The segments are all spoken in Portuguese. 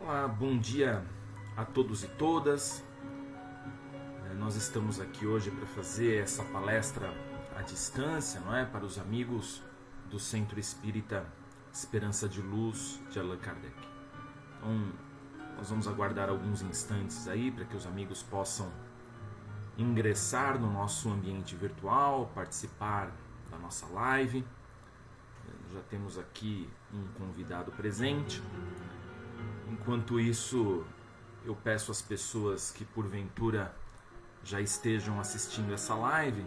Olá, bom dia a todos e todas. Nós estamos aqui hoje para fazer essa palestra à distância, não é? Para os amigos do Centro Espírita Esperança de Luz de Allan Kardec. Então, nós vamos aguardar alguns instantes aí para que os amigos possam ingressar no nosso ambiente virtual, participar da nossa live. Já temos aqui um convidado presente. Enquanto isso, eu peço às pessoas que porventura já estejam assistindo essa live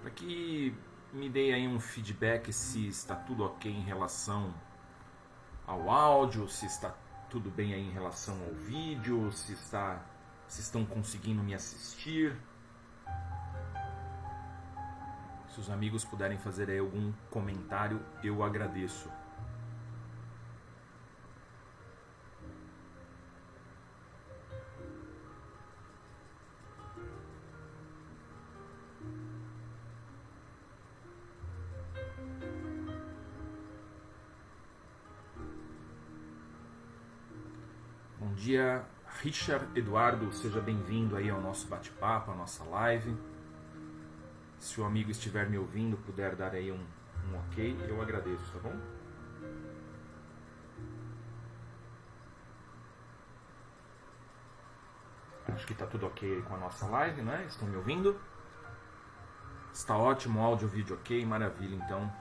para que me deem aí um feedback se está tudo ok em relação ao áudio, se está tudo bem aí em relação ao vídeo, se estão conseguindo me assistir. Se os amigos puderem fazer aí algum comentário, eu agradeço. Bom dia, Richard Eduardo, seja bem-vindo aí ao nosso bate-papo, à nossa live. Se o amigo estiver me ouvindo, puder dar aí um ok, eu agradeço, tá bom? Acho que está tudo ok com a nossa live, né? Estão me ouvindo? Está ótimo, áudio, vídeo ok, maravilha, então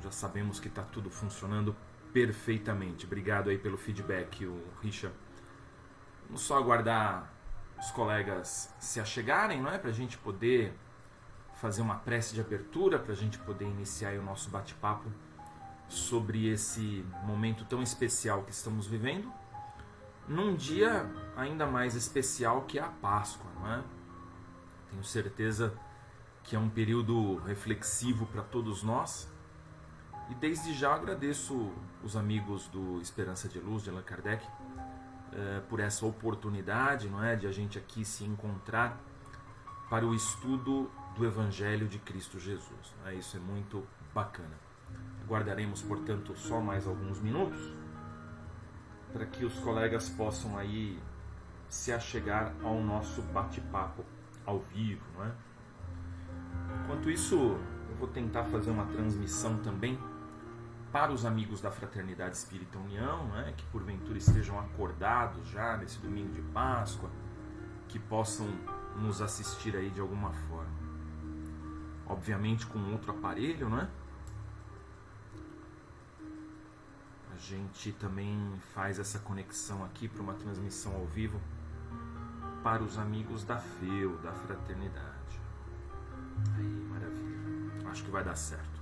já sabemos que está tudo funcionando perfeitamente. Obrigado aí pelo feedback, o Richard. Vamos só aguardar os colegas se achegarem, não é? Para a gente poder fazer uma prece de abertura, para a gente poder iniciar aí o nosso bate-papo sobre esse momento tão especial que estamos vivendo, num dia ainda mais especial que é a Páscoa, não é? Tenho certeza que é um período reflexivo para todos nós. E desde já agradeço os amigos do Esperança de Luz, de Allan Kardec, por essa oportunidade, não é, de a gente aqui se encontrar para o estudo do Evangelho de Cristo Jesus. Não é? Isso é muito bacana. Aguardaremos, portanto, só mais alguns minutos para que os colegas possam aí se achegar ao nosso bate-papo ao vivo. Não é? Enquanto isso, eu vou tentar fazer uma transmissão também para os amigos da Fraternidade Espírita União, né, que porventura estejam acordados já nesse domingo de Páscoa, que possam nos assistir aí de alguma forma. Obviamente com outro aparelho, né? A gente também faz essa conexão aqui para uma transmissão ao vivo para os amigos da FEU, da Fraternidade. Aí, maravilha. Acho que vai dar certo.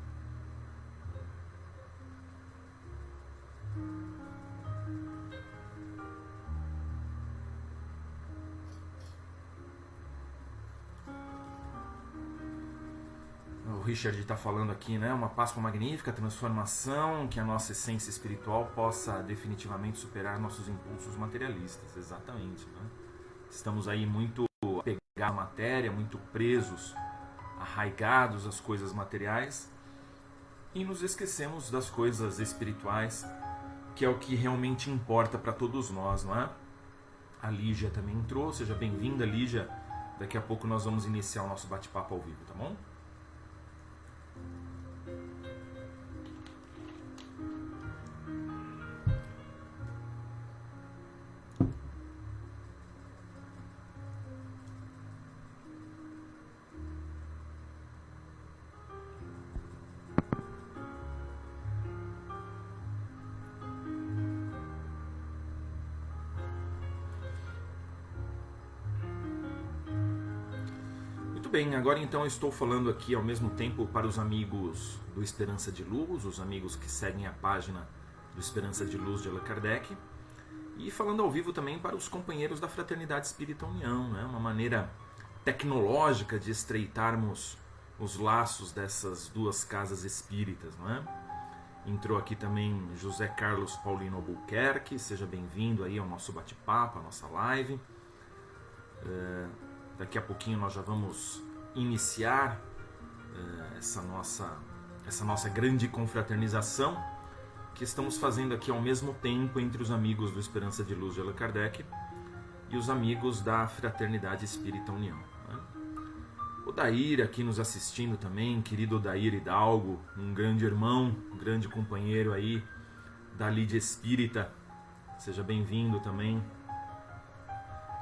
O Richard está falando aqui, né? Uma Páscoa magnífica, transformação, que a nossa essência espiritual possa definitivamente superar nossos impulsos materialistas. Exatamente, né? Estamos aí muito apegados à matéria, muito presos, arraigados às coisas materiais e nos esquecemos das coisas espirituais, que é o que realmente importa para todos nós, não é? A Lígia também entrou, seja bem-vinda, Lígia. Daqui a pouco nós vamos iniciar o nosso bate-papo ao vivo, tá bom? Muito bem, agora então eu estou falando aqui ao mesmo tempo para os amigos do Esperança de Luz, os amigos que seguem a página do Esperança de Luz de Allan Kardec, e falando ao vivo também para os companheiros da Fraternidade Espírita União, né? Uma maneira tecnológica de estreitarmos os laços dessas duas casas espíritas, não é? Entrou aqui também José Carlos Paulino Albuquerque, seja bem-vindo aí ao nosso bate-papo, à nossa live. Daqui a pouquinho nós já vamos iniciar essa nossa grande confraternização, que estamos fazendo aqui ao mesmo tempo entre os amigos do Esperança de Luz de Allan Kardec e os amigos da Fraternidade Espírita União. Né? O Daír aqui nos assistindo também, querido Daír Hidalgo, um grande irmão, um grande companheiro aí da Lídia Espírita, seja bem-vindo também.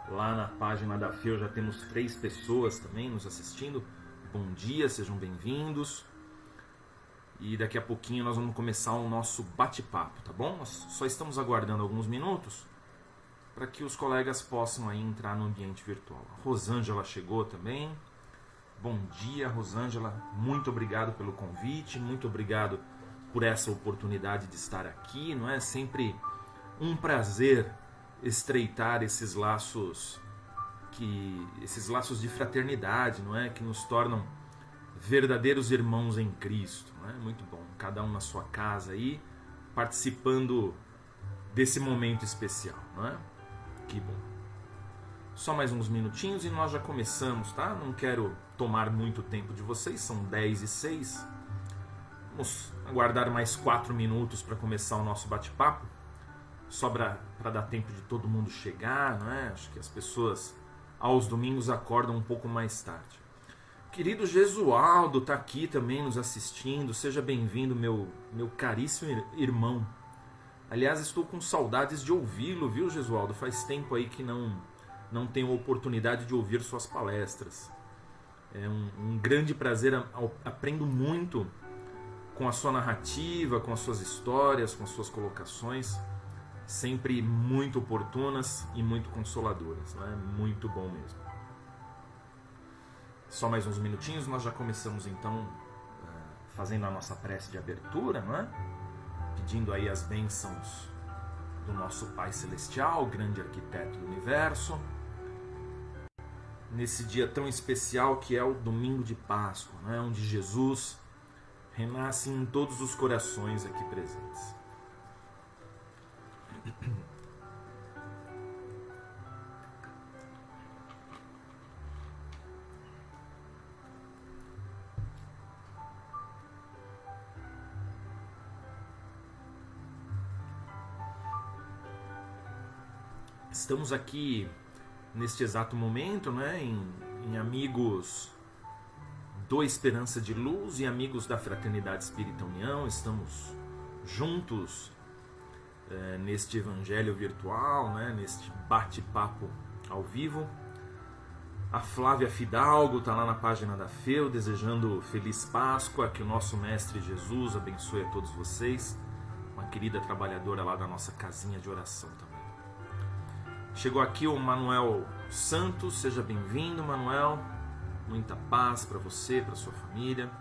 Lá na página da FEU já temos 3 pessoas também nos assistindo. Bom dia, sejam bem-vindos. E daqui a pouquinho nós vamos começar o nosso bate-papo, tá bom? Nós só estamos aguardando alguns minutos para que os colegas possam aí entrar no ambiente virtual. A Rosângela chegou também. Bom dia, Rosângela. Muito obrigado pelo convite, muito obrigado por essa oportunidade de estar aqui. Não é sempre um prazer estreitar esses laços de fraternidade, não é, que nos tornam verdadeiros irmãos em Cristo, não é? Muito bom, cada um na sua casa aí, participando desse momento especial, não é? Que bom. Só mais uns minutinhos e nós já começamos, tá? Não quero tomar muito tempo de vocês, são 10h06. Vamos aguardar mais 4 minutos para começar o nosso bate-papo. Só para dar tempo de todo mundo chegar, não é? Acho que as pessoas aos domingos acordam um pouco mais tarde. Querido Gesualdo está aqui também nos assistindo. Seja bem-vindo, meu caríssimo irmão. Aliás, estou com saudades de ouvi-lo, viu, Gesualdo? Faz tempo aí que não tenho oportunidade de ouvir suas palestras. É um grande prazer, aprendo muito com a sua narrativa, com as suas histórias, com as suas colocações. Sempre muito oportunas e muito consoladoras, né? Muito bom mesmo. Só mais uns minutinhos, nós já começamos então fazendo a nossa prece de abertura, não é? Pedindo aí as bênçãos do nosso Pai Celestial, grande arquiteto do universo, nesse dia tão especial que é o domingo de Páscoa, não é? Onde Jesus renasce em todos os corações aqui presentes. Estamos aqui neste exato momento, né, em amigos do Esperança de Luz e amigos da Fraternidade Espírita União. Estamos juntos neste evangelho virtual, né, neste bate-papo ao vivo. A Flávia Fidalgo está lá na página da FEU desejando Feliz Páscoa, que o nosso Mestre Jesus abençoe a todos vocês. Uma querida trabalhadora lá da nossa casinha de oração também. Chegou aqui o Manuel Santos, seja bem-vindo, Manuel. Muita paz para você, para sua família.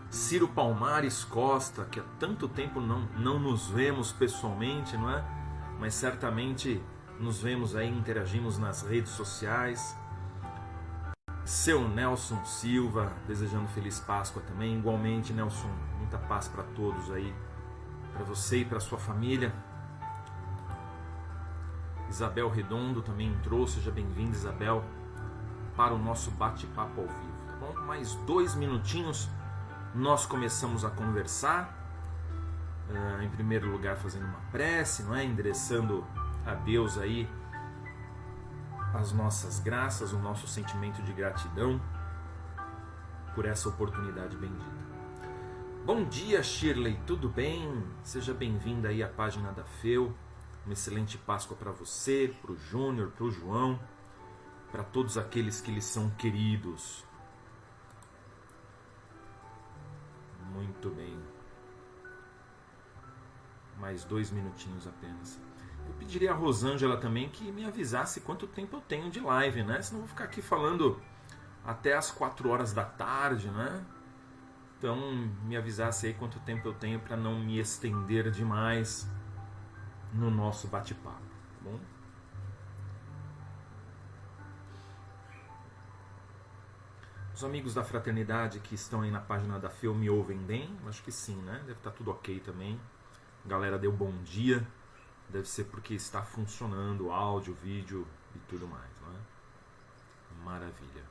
Ciro Palmares Costa, que há tanto tempo não nos vemos pessoalmente, não é? Mas certamente nos vemos aí, interagimos nas redes sociais. Seu Nelson Silva, desejando Feliz Páscoa também. Igualmente, Nelson, muita paz para todos aí, para você e para sua família. Isabel Redondo também entrou, seja bem-vinda, Isabel, para o nosso bate-papo ao vivo, tá bom? Mais 2 minutinhos. Nós começamos a conversar, em primeiro lugar fazendo uma prece, não é? Endereçando a Deus aí as nossas graças, o nosso sentimento de gratidão por essa oportunidade bendita. Bom dia, Shirley, tudo bem? Seja bem-vinda aí à página da FEU. Uma excelente Páscoa para você, para o Júnior, para o João, para todos aqueles que lhes são queridos. Muito bem. Mais 2 minutinhos apenas. Eu pediria a Rosângela também que me avisasse quanto tempo eu tenho de live, né? Senão eu vou ficar aqui falando até as 4 horas da tarde, né? Então me avisasse aí quanto tempo eu tenho para não me estender demais no nosso bate-papo, tá bom? Os amigos da fraternidade que estão aí na página da FEU me ouvem bem? Acho que sim, né? Deve estar tudo ok também. A galera deu bom dia. Deve ser porque está funcionando o áudio, vídeo e tudo mais, não é? Maravilha.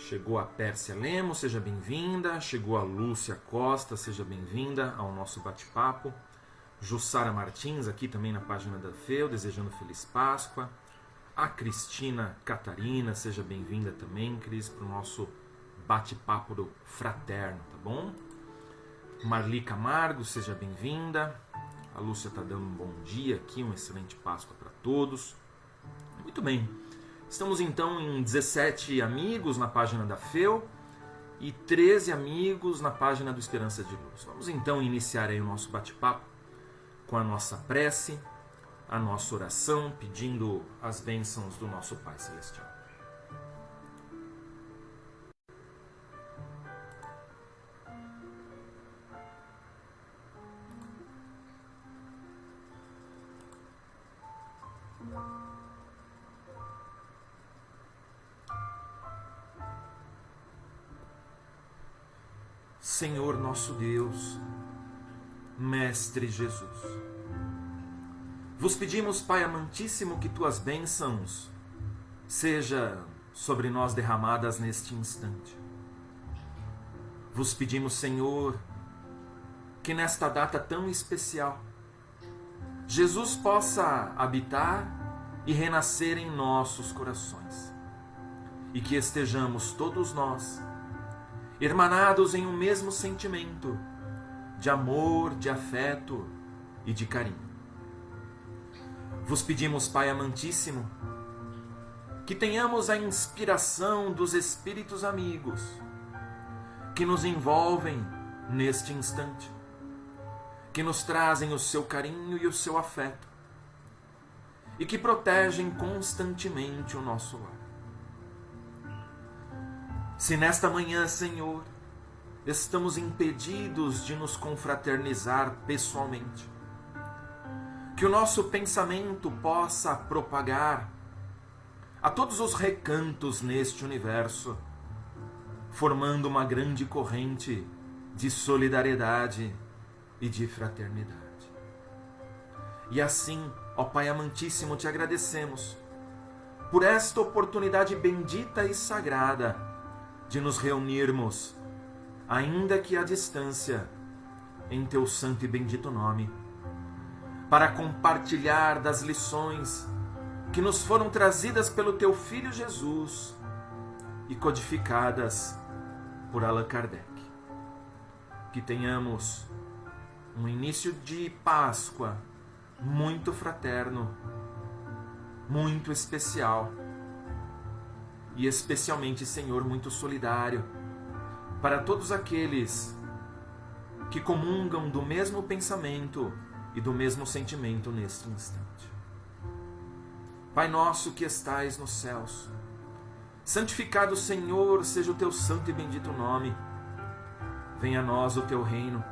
Chegou a Pérsia Lemos, seja bem-vinda. Chegou a Lúcia Costa, seja bem-vinda ao nosso bate-papo. Jussara Martins, aqui também na página da FEU, desejando Feliz Páscoa. A Cristina Catarina, seja bem-vinda também, Cris, para o nosso bate-papo do fraterno, tá bom? Marli Camargo, seja bem-vinda. A Lúcia está dando um bom dia aqui, uma excelente Páscoa para todos. Muito bem. Estamos então em 17 amigos na página da FEU e 13 amigos na página do Esperança de Luz. Vamos então iniciar aí o nosso bate-papo com a nossa prece, a nossa oração, pedindo as bênçãos do nosso Pai Celestial. Senhor nosso Deus, Mestre Jesus, vos pedimos, Pai amantíssimo, que tuas bênçãos sejam sobre nós derramadas neste instante. Vos pedimos, Senhor, que nesta data tão especial, Jesus possa habitar e renascer em nossos corações, e que estejamos todos nós hermanados em um mesmo sentimento de amor, de afeto e de carinho. Vos pedimos, Pai amantíssimo, que tenhamos a inspiração dos Espíritos amigos que nos envolvem neste instante, que nos trazem o seu carinho e o seu afeto e que protegem constantemente o nosso lar. Se nesta manhã, Senhor, estamos impedidos de nos confraternizar pessoalmente, que o nosso pensamento possa propagar a todos os recantos neste universo, formando uma grande corrente de solidariedade e de fraternidade. E assim, ó Pai amantíssimo, te agradecemos por esta oportunidade bendita e sagrada de nos reunirmos, ainda que à distância, em teu santo e bendito nome, para compartilhar das lições que nos foram trazidas pelo teu Filho Jesus e codificadas por Allan Kardec. Que tenhamos um início de Páscoa muito fraterno, muito especial, e especialmente, Senhor, muito solidário para todos aqueles que comungam do mesmo pensamento e do mesmo sentimento neste instante. Pai nosso que estais nos céus, santificado, Senhor, seja o teu santo e bendito nome. Venha a nós o teu reino.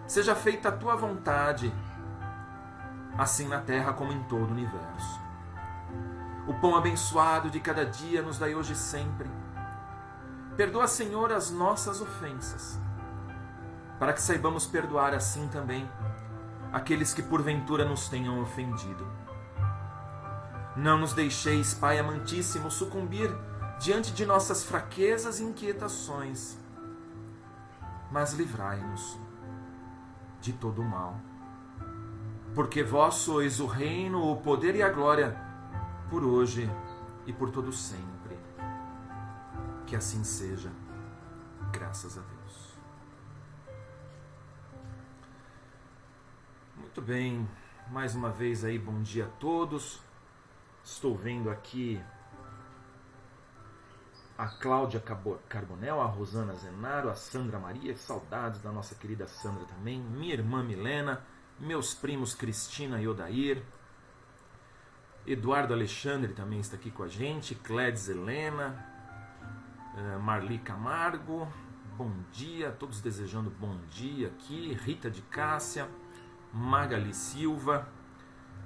Seja feita a tua vontade, assim na terra como em todo o universo. O pão abençoado de cada dia nos dai hoje e sempre. Perdoa, Senhor, as nossas ofensas, para que saibamos perdoar assim também aqueles que porventura nos tenham ofendido. Não nos deixeis, Pai amantíssimo, sucumbir diante de nossas fraquezas e inquietações, mas livrai-nos de todo o mal. Porque vós sois o reino, o poder e a glória, por hoje e por todo sempre. Que assim seja, graças a Deus. Muito bem, mais uma vez aí, bom dia a todos. Estou vendo aqui a Cláudia Carbonel, a Rosana Zenaro, a Sandra Maria, saudades da nossa querida Sandra também, minha irmã Milena, meus primos Cristina e Odair, Eduardo Alexandre também está aqui com a gente, Clédes Helena, Marli Camargo, bom dia, todos desejando bom dia aqui, Rita de Cássia, Magali Silva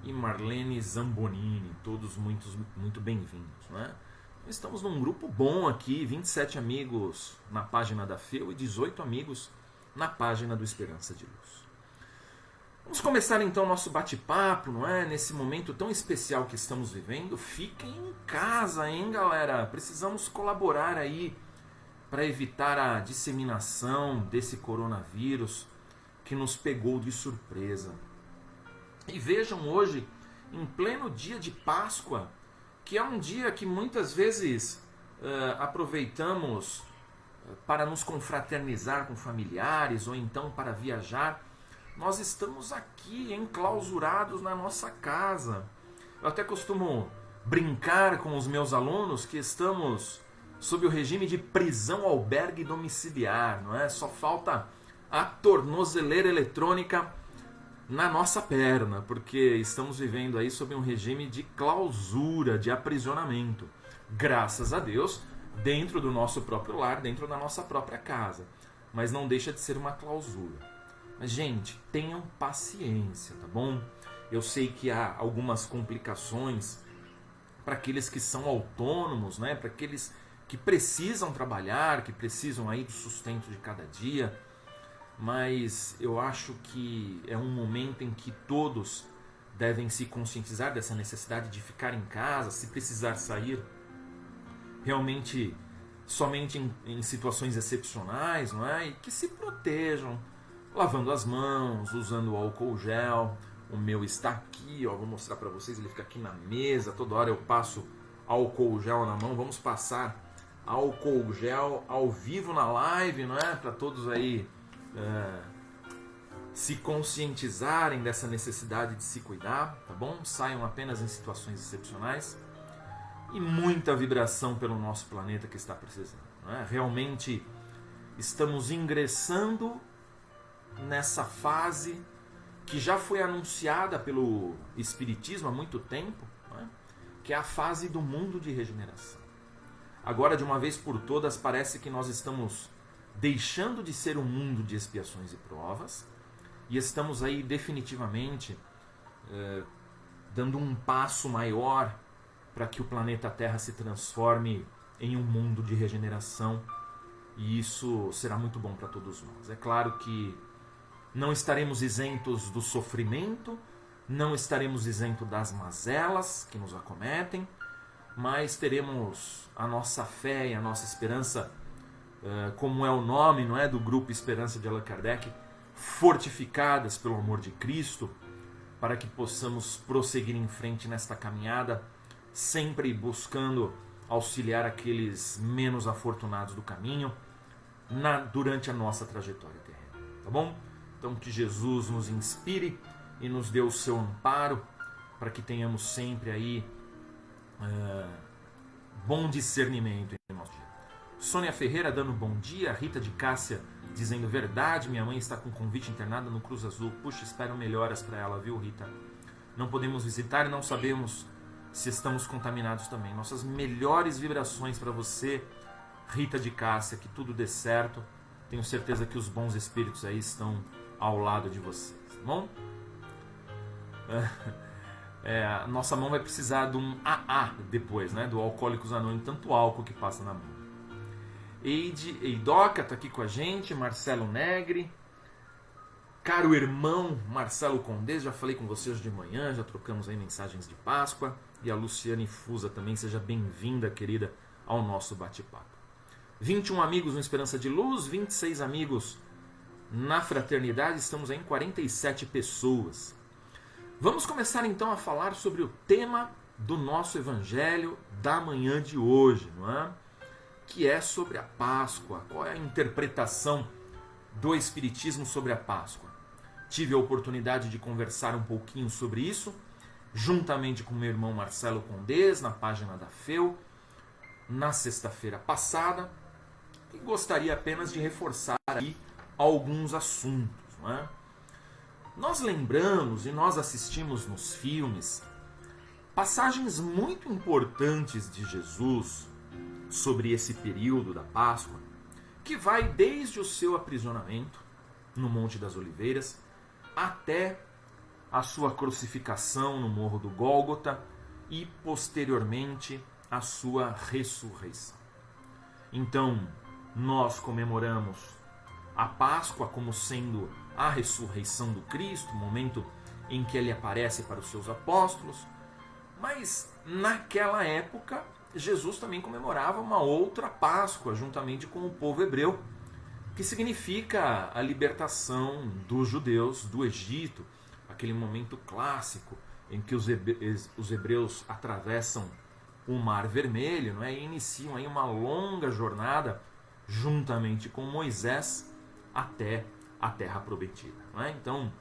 e Marlene Zambonini, todos muito bem-vindos, né? Estamos num grupo bom aqui, 27 amigos na página da FEU e 18 amigos na página do Esperança de Luz. Vamos começar então o nosso bate-papo, não é? Nesse momento tão especial que estamos vivendo. Fiquem em casa, hein, galera? Precisamos colaborar aí para evitar a disseminação desse coronavírus que nos pegou de surpresa. E vejam hoje, em pleno dia de Páscoa, que é um dia que muitas vezes aproveitamos para nos confraternizar com familiares ou então para viajar. Nós estamos aqui enclausurados na nossa casa. Eu até costumo brincar com os meus alunos que estamos sob o regime de prisão albergue domiciliar, não é? Só falta a tornozeleira eletrônica na nossa perna, porque estamos vivendo aí sob um regime de clausura, de aprisionamento. Graças a Deus, dentro do nosso próprio lar, dentro da nossa própria casa. Mas não deixa de ser uma clausura. Mas, gente, tenham paciência, tá bom? Eu sei que há algumas complicações para aqueles que são autônomos, né? Para aqueles que precisam trabalhar, que precisam aí do sustento de cada dia. Mas eu acho que é um momento em que todos devem se conscientizar dessa necessidade de ficar em casa, se precisar sair, realmente somente em situações excepcionais, não é? E que se protejam, lavando as mãos, usando o álcool gel. O meu está aqui, ó, vou mostrar para vocês, ele fica aqui na mesa, toda hora eu passo álcool gel na mão. Vamos passar álcool gel ao vivo na live, não é? Para todos aí se conscientizarem dessa necessidade de se cuidar, tá bom? Saiam apenas em situações excepcionais. E muita vibração pelo nosso planeta que está precisando, não é? Realmente estamos ingressando nessa fase que já foi anunciada pelo Espiritismo há muito tempo, não é? Que é a fase do mundo de regeneração. Agora, de uma vez por todas, parece que nós estamos deixando de ser um mundo de expiações e provas e estamos aí definitivamente dando um passo maior para que o planeta Terra se transforme em um mundo de regeneração, e isso será muito bom para todos nós. É claro que não estaremos isentos do sofrimento, não estaremos isentos das mazelas que nos acometem, mas teremos a nossa fé e a nossa esperança, como é o nome, não é, do grupo Esperança de Allan Kardec, fortificadas pelo amor de Cristo, para que possamos prosseguir em frente nesta caminhada, sempre buscando auxiliar aqueles menos afortunados do caminho durante a nossa trajetória terrena, tá bom? Então que Jesus nos inspire e nos dê o seu amparo para que tenhamos sempre aí bom discernimento em nosso dia. Sônia Ferreira dando bom dia, Rita de Cássia dizendo verdade, minha mãe está com convite internada no Cruz Azul, puxa, espero melhoras para ela, viu, Rita? Não podemos visitar e não sabemos se estamos contaminados também. Nossas melhores vibrações para você, Rita de Cássia, que tudo dê certo. Tenho certeza que os bons espíritos aí estão ao lado de vocês, tá bom? A nossa mão vai precisar de um AA depois, né? Do Alcoólicos Anônimos, tanto álcool que passa na mão. Eidoca está aqui com a gente, Marcelo Negri, caro irmão Marcelo Condés, já falei com você hoje de manhã, já trocamos aí mensagens de Páscoa, e a Luciane Fusa também, seja bem-vinda, querida, ao nosso bate-papo. 21 amigos no Esperança de Luz, 26 amigos na Fraternidade, estamos aí em 47 pessoas. Vamos começar então a falar sobre o tema do nosso Evangelho da manhã de hoje, não é? Que é sobre a Páscoa. Qual é a interpretação do Espiritismo sobre a Páscoa? Tive a oportunidade de conversar um pouquinho sobre isso, juntamente com meu irmão Marcelo Condés, na página da FEU, na sexta-feira passada, e gostaria apenas de reforçar aí alguns assuntos, não é? Nós lembramos e nós assistimos nos filmes passagens muito importantes de Jesus sobre esse período da Páscoa, que vai desde o seu aprisionamento no Monte das Oliveiras até a sua crucificação no Morro do Gólgota e, posteriormente, a sua ressurreição. Então, nós comemoramos a Páscoa como sendo a ressurreição do Cristo, o momento em que ele aparece para os seus apóstolos. Mas naquela época, Jesus também comemorava uma outra Páscoa, juntamente com o povo hebreu, que significa a libertação dos judeus do Egito, aquele momento clássico em que os hebreus atravessam o Mar Vermelho, não é? E iniciam aí uma longa jornada juntamente com Moisés até a Terra Prometida. Não é? Então,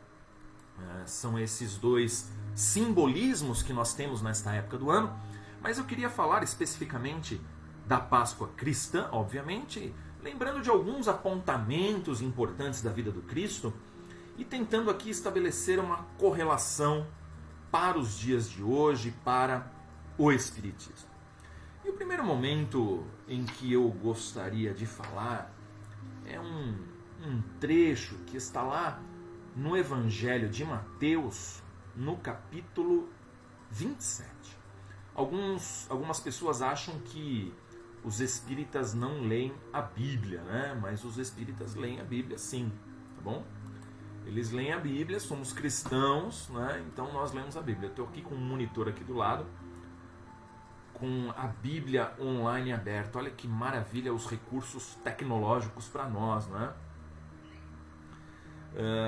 são esses dois simbolismos que nós temos nesta época do ano, mas eu queria falar especificamente da Páscoa cristã, obviamente, lembrando de alguns apontamentos importantes da vida do Cristo e tentando aqui estabelecer uma correlação para os dias de hoje, para o Espiritismo. E o primeiro momento em que eu gostaria de falar é um trecho que está lá no Evangelho de Mateus, no capítulo 27. Algumas pessoas acham que os espíritas não leem a Bíblia, né? Mas os espíritas leem a Bíblia sim, tá bom? Eles leem a Bíblia, somos cristãos, né? Então nós lemos a Bíblia. Eu estou aqui com um monitor aqui do lado, com a Bíblia online aberta. Olha que maravilha os recursos tecnológicos para nós, não é?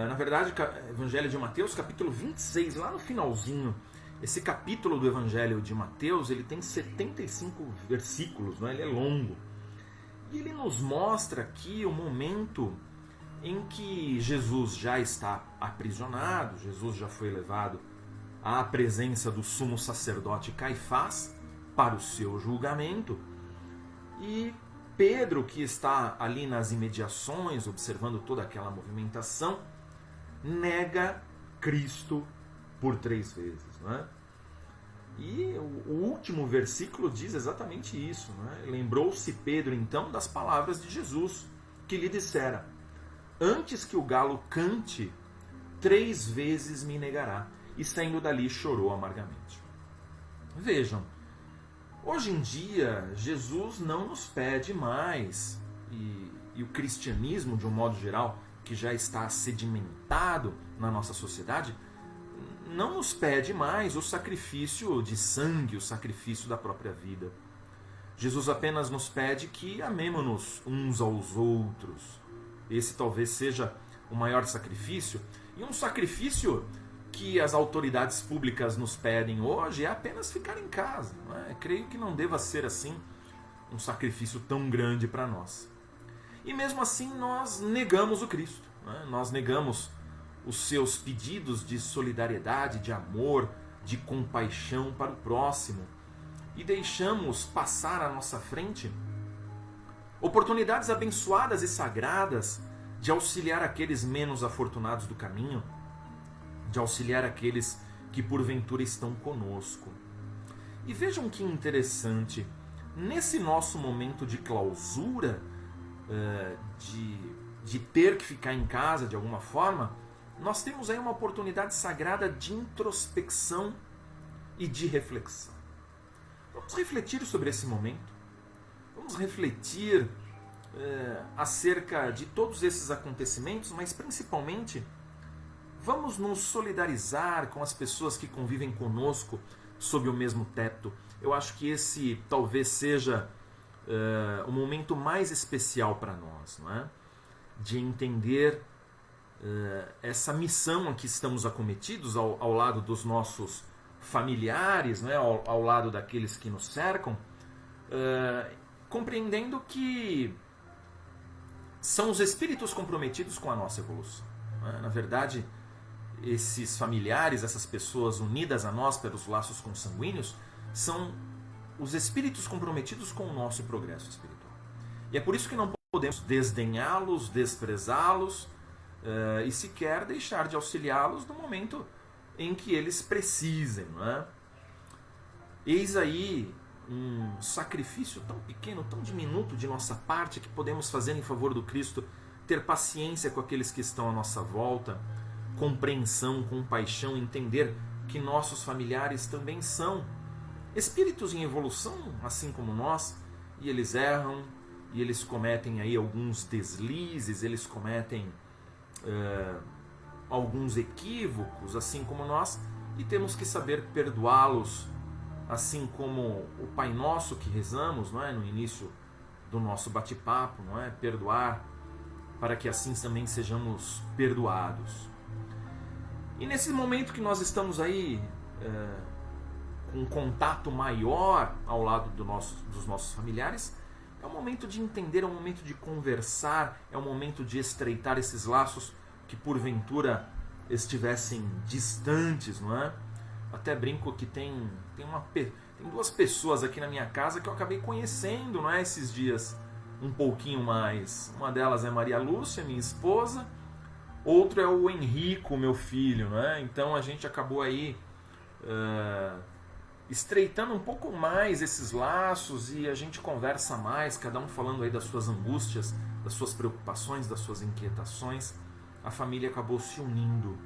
Na verdade, Evangelho de Mateus, capítulo 26, lá no finalzinho, esse capítulo do Evangelho de Mateus, ele tem 75 versículos, não é? Ele é longo. E ele nos mostra aqui o momento em que Jesus já está aprisionado, Jesus já foi levado à presença do sumo sacerdote Caifás para o seu julgamento, e Pedro, que está ali nas imediações, observando toda aquela movimentação, nega Cristo por 3 vezes. Não é? E o último versículo diz exatamente isso. Não é? Lembrou-se Pedro, então, das palavras de Jesus, que lhe dissera: antes que o galo cante, 3 vezes me negará. E saindo dali chorou amargamente. Vejam, hoje em dia Jesus não nos pede mais, e o cristianismo de um modo geral, que já está sedimentado na nossa sociedade, não nos pede mais o sacrifício de sangue, o sacrifício da própria vida. Jesus apenas nos pede que amemo-nos uns aos outros. Esse talvez seja o maior sacrifício, e um sacrifício que as autoridades públicas nos pedem hoje é apenas ficar em casa. Não é? Creio que não deva ser assim um sacrifício tão grande para nós. E mesmo assim nós negamos o Cristo. Não é? Nós negamos os seus pedidos de solidariedade, de amor, de compaixão para o próximo, e deixamos passar à nossa frente oportunidades abençoadas e sagradas de auxiliar aqueles menos afortunados do caminho, de auxiliar aqueles que porventura estão conosco. E vejam que interessante, nesse nosso momento de clausura, de ter que ficar em casa de alguma forma, nós temos aí uma oportunidade sagrada de introspecção e de reflexão. Vamos refletir sobre esse momento. Vamos refletir acerca de todos esses acontecimentos, mas principalmente vamos nos solidarizar com as pessoas que convivem conosco sob o mesmo teto. Eu acho que esse talvez seja o momento mais especial para nós, não é? De entender essa missão a que estamos acometidos ao lado dos nossos familiares, não é? ao lado daqueles que nos cercam, compreendendo que são os espíritos comprometidos com a nossa evolução. Não é? Na verdade, esses familiares, essas pessoas unidas a nós pelos laços consanguíneos, são os espíritos comprometidos com o nosso progresso espiritual. E é por isso que não podemos desdenhá-los, desprezá-los e sequer deixar de auxiliá-los no momento em que eles precisem. Não é? Eis aí um sacrifício tão pequeno, tão diminuto de nossa parte que podemos fazer em favor do Cristo, ter paciência com aqueles que estão à nossa volta, compreensão, compaixão, entender que nossos familiares também são espíritos em evolução, assim como nós, e eles erram, e eles cometem aí alguns deslizes, eles cometem alguns equívocos, assim como nós, e temos que saber perdoá-los, assim como o Pai Nosso que rezamos, não é? No início do nosso bate-papo, não é? Perdoar, para que assim também sejamos perdoados. E nesse momento que nós estamos aí com um contato maior ao lado dos nossos familiares, é o momento de entender, é o momento de conversar, é o momento de estreitar esses laços que porventura estivessem distantes, não é? Até brinco que tem duas pessoas aqui na minha casa que eu acabei conhecendo, não é, esses dias um pouquinho mais. Uma delas é Maria Lúcia, minha esposa, outro é o Henrico, meu filho, não é? Então a gente acabou aí estreitando um pouco mais esses laços e a gente conversa mais, cada um falando aí das suas angústias, das suas preocupações, das suas inquietações. A família acabou se unindo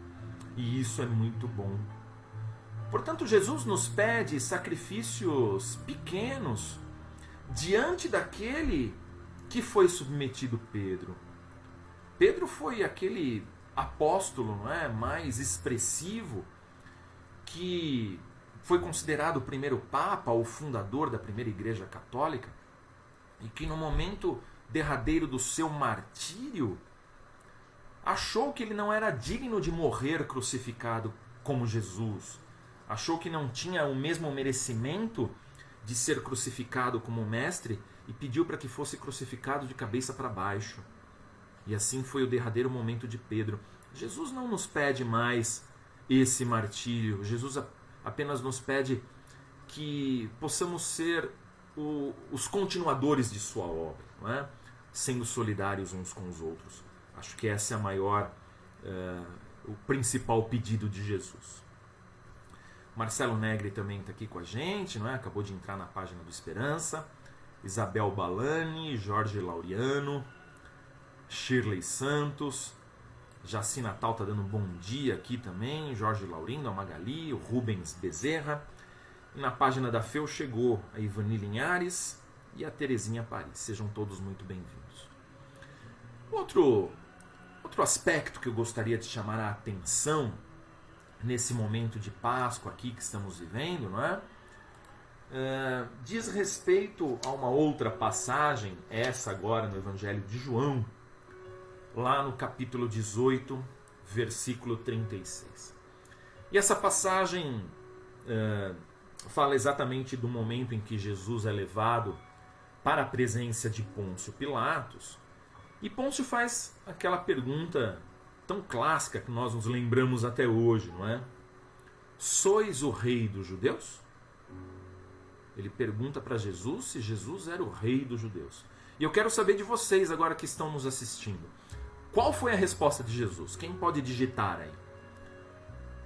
e isso é muito bom. Portanto, Jesus nos pede sacrifícios pequenos diante daquele que foi submetido Pedro. Pedro foi aquele apóstolo, não é, mais expressivo, que foi considerado o primeiro papa, o fundador da primeira igreja católica, e que no momento derradeiro do seu martírio achou que ele não era digno de morrer crucificado como Jesus, achou que não tinha o mesmo merecimento de ser crucificado como mestre e pediu para que fosse crucificado de cabeça para baixo. E assim foi o derradeiro momento de Pedro. Jesus não nos pede mais esse martírio. Jesus apenas nos pede que possamos ser os continuadores de sua obra, não é? Sendo solidários uns com os outros. Acho que essa é a maior, o principal pedido de Jesus. Marcelo Negri também está aqui com a gente, não é? Acabou de entrar na página do Esperança. Isabel Balani, Jorge Laureano, Shirley Santos, Jaci Natal está dando um bom dia aqui também, Jorge Laurindo, a Magali, o Rubens Bezerra. E na página da FEU chegou a Ivani Linhares e a Terezinha Paris. Sejam todos muito bem-vindos. Outro aspecto que eu gostaria de chamar a atenção nesse momento de Páscoa aqui que estamos vivendo, não é? Diz respeito a uma outra passagem, essa agora no Evangelho de João, lá no capítulo 18, versículo 36. E essa passagem fala exatamente do momento em que Jesus é levado para a presença de Pôncio Pilatos, e Pôncio faz aquela pergunta tão clássica que nós nos lembramos até hoje, não é? Sois o rei dos judeus? Ele pergunta para Jesus se Jesus era o rei dos judeus. E eu quero saber de vocês agora que estão nos assistindo. Qual foi a resposta de Jesus? Quem pode digitar aí?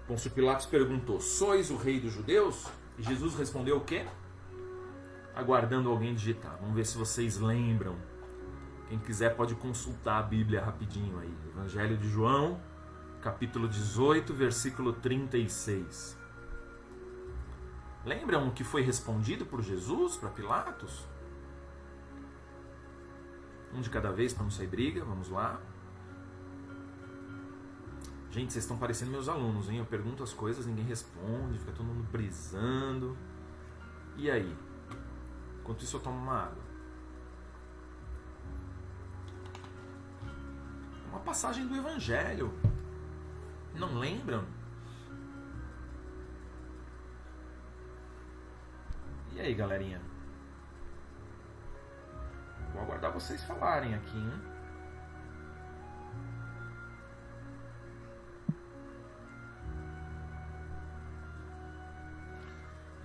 Pôncio Pilatos perguntou: sois o rei dos judeus? E Jesus respondeu o quê? Aguardando alguém digitar. Vamos ver se vocês lembram. Quem quiser pode consultar a Bíblia rapidinho aí. Evangelho de João, capítulo 18, versículo 36. Lembram o que foi respondido por Jesus para Pilatos? Um de cada vez para não sair briga, vamos lá. Gente, vocês estão parecendo meus alunos, hein? Eu pergunto as coisas, ninguém responde, fica todo mundo brisando. E aí? Enquanto isso eu tomo uma água. Uma passagem do Evangelho. Não lembram? E aí, galerinha? Vou aguardar vocês falarem aqui, hein?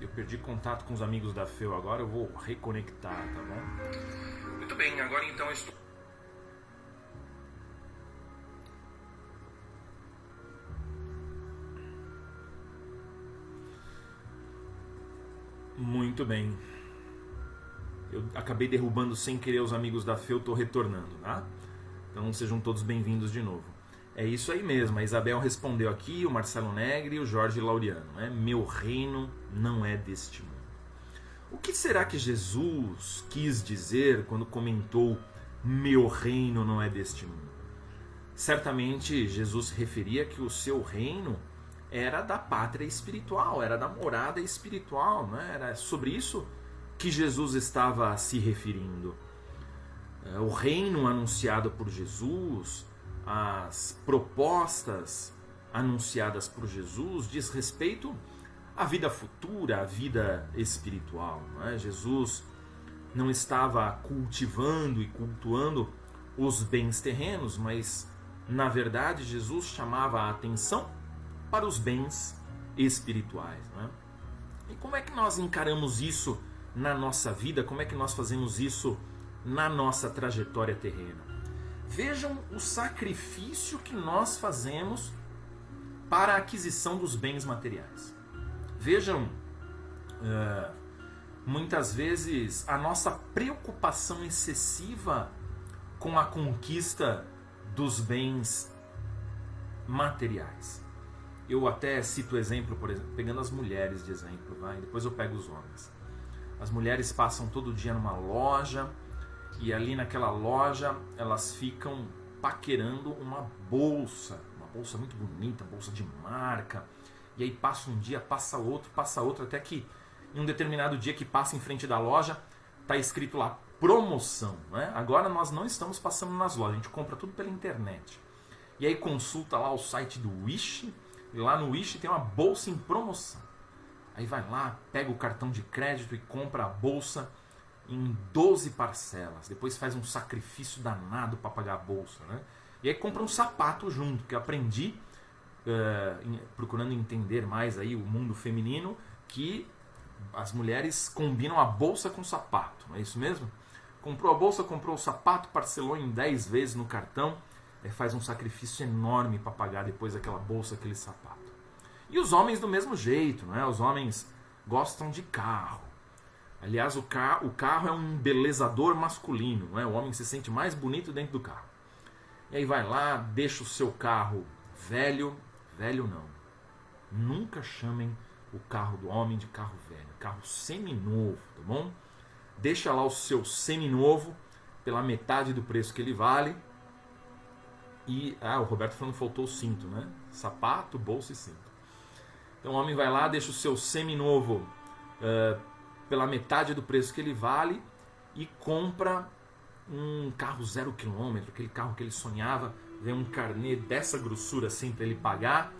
Eu perdi contato com os amigos da FEU agora, eu vou reconectar, tá bom? Muito bem, agora então eu estou... Muito bem. Eu acabei derrubando sem querer os amigos da FEU, estou retornando, tá? Então sejam todos bem-vindos de novo. É isso aí mesmo, a Isabel respondeu aqui, o Marcelo Negri e o Jorge Laureano, né? Meu reino não é deste mundo. O que será que Jesus quis dizer quando comentou meu reino não é deste mundo? certamente Jesus referia que o seu reino era da pátria espiritual, era da morada espiritual, né? Era sobre isso que Jesus estava se referindo. O reino anunciado por Jesus, as propostas anunciadas por Jesus diz respeito à vida futura, à vida espiritual, não é? Jesus não estava cultivando e cultuando os bens terrenos, mas na verdade Jesus chamava a atenção para os bens espirituais, não é? E como é que nós encaramos isso na nossa vida? Como é que nós fazemos isso na nossa trajetória terrena? Vejam o sacrifício que nós fazemos para a aquisição dos bens materiais. Vejam, muitas vezes, a nossa preocupação excessiva com a conquista dos bens materiais. Eu até cito o exemplo, por exemplo, pegando as mulheres de exemplo, depois eu pego os homens. As mulheres passam todo dia numa loja e ali naquela loja elas ficam paquerando uma bolsa muito bonita, bolsa de marca, e aí passa um dia, passa outro, até que em um determinado dia que passa em frente da loja, está escrito lá, promoção, né? Agora nós não estamos passando nas lojas, a gente compra tudo pela internet. E aí consulta lá o site do Wish, e lá no Wish tem uma bolsa em promoção. Aí vai lá, pega o cartão de crédito e compra a bolsa em 12 parcelas. Depois faz um sacrifício danado para pagar a bolsa, né? E aí compra um sapato junto, que eu aprendi, procurando entender mais aí o mundo feminino, que as mulheres combinam a bolsa com o sapato, não é isso mesmo? Comprou a bolsa, comprou o sapato, parcelou em 10 vezes no cartão, faz um sacrifício enorme para pagar depois aquela bolsa, aquele sapato. E os homens do mesmo jeito, não é? Os homens gostam de carro. Aliás, o carro é um embelezador masculino, não é? O homem se sente mais bonito dentro do carro. E aí vai lá, deixa o seu carro velho não. Nunca chamem o carro do homem de carro velho, carro seminovo, tá bom? Deixa lá o seu seminovo pela metade do preço que ele vale. E, o Roberto falando que faltou o cinto, né? Sapato, bolsa e cinto. Então o homem vai lá, deixa o seu seminovo pela metade do preço que ele vale e compra um carro 0 km, aquele carro que ele sonhava, vem um carnê dessa grossura assim para ele pagar,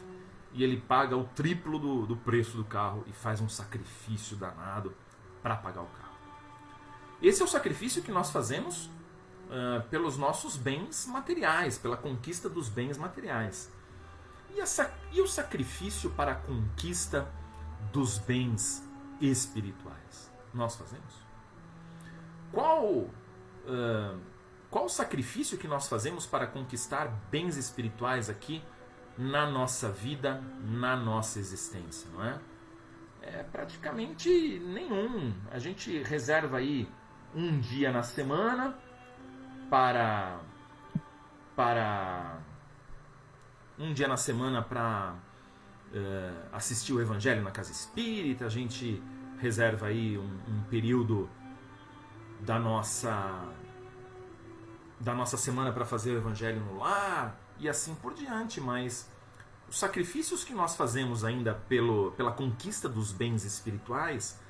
e ele paga o triplo do preço do carro e faz um sacrifício danado para pagar o carro. Esse é o sacrifício que nós fazemos pelos nossos bens materiais, pela conquista dos bens materiais. E o sacrifício para a conquista dos bens espirituais? Nós fazemos? Qual o sacrifício que nós fazemos para conquistar bens espirituais aqui na nossa vida, na nossa existência, não é? Praticamente nenhum. A gente reserva aí um dia na semana para assistir o Evangelho na Casa Espírita. A gente reserva aí um período da nossa semana para fazer o Evangelho no lar e assim por diante, mas os sacrifícios que nós fazemos ainda pela conquista dos bens espirituais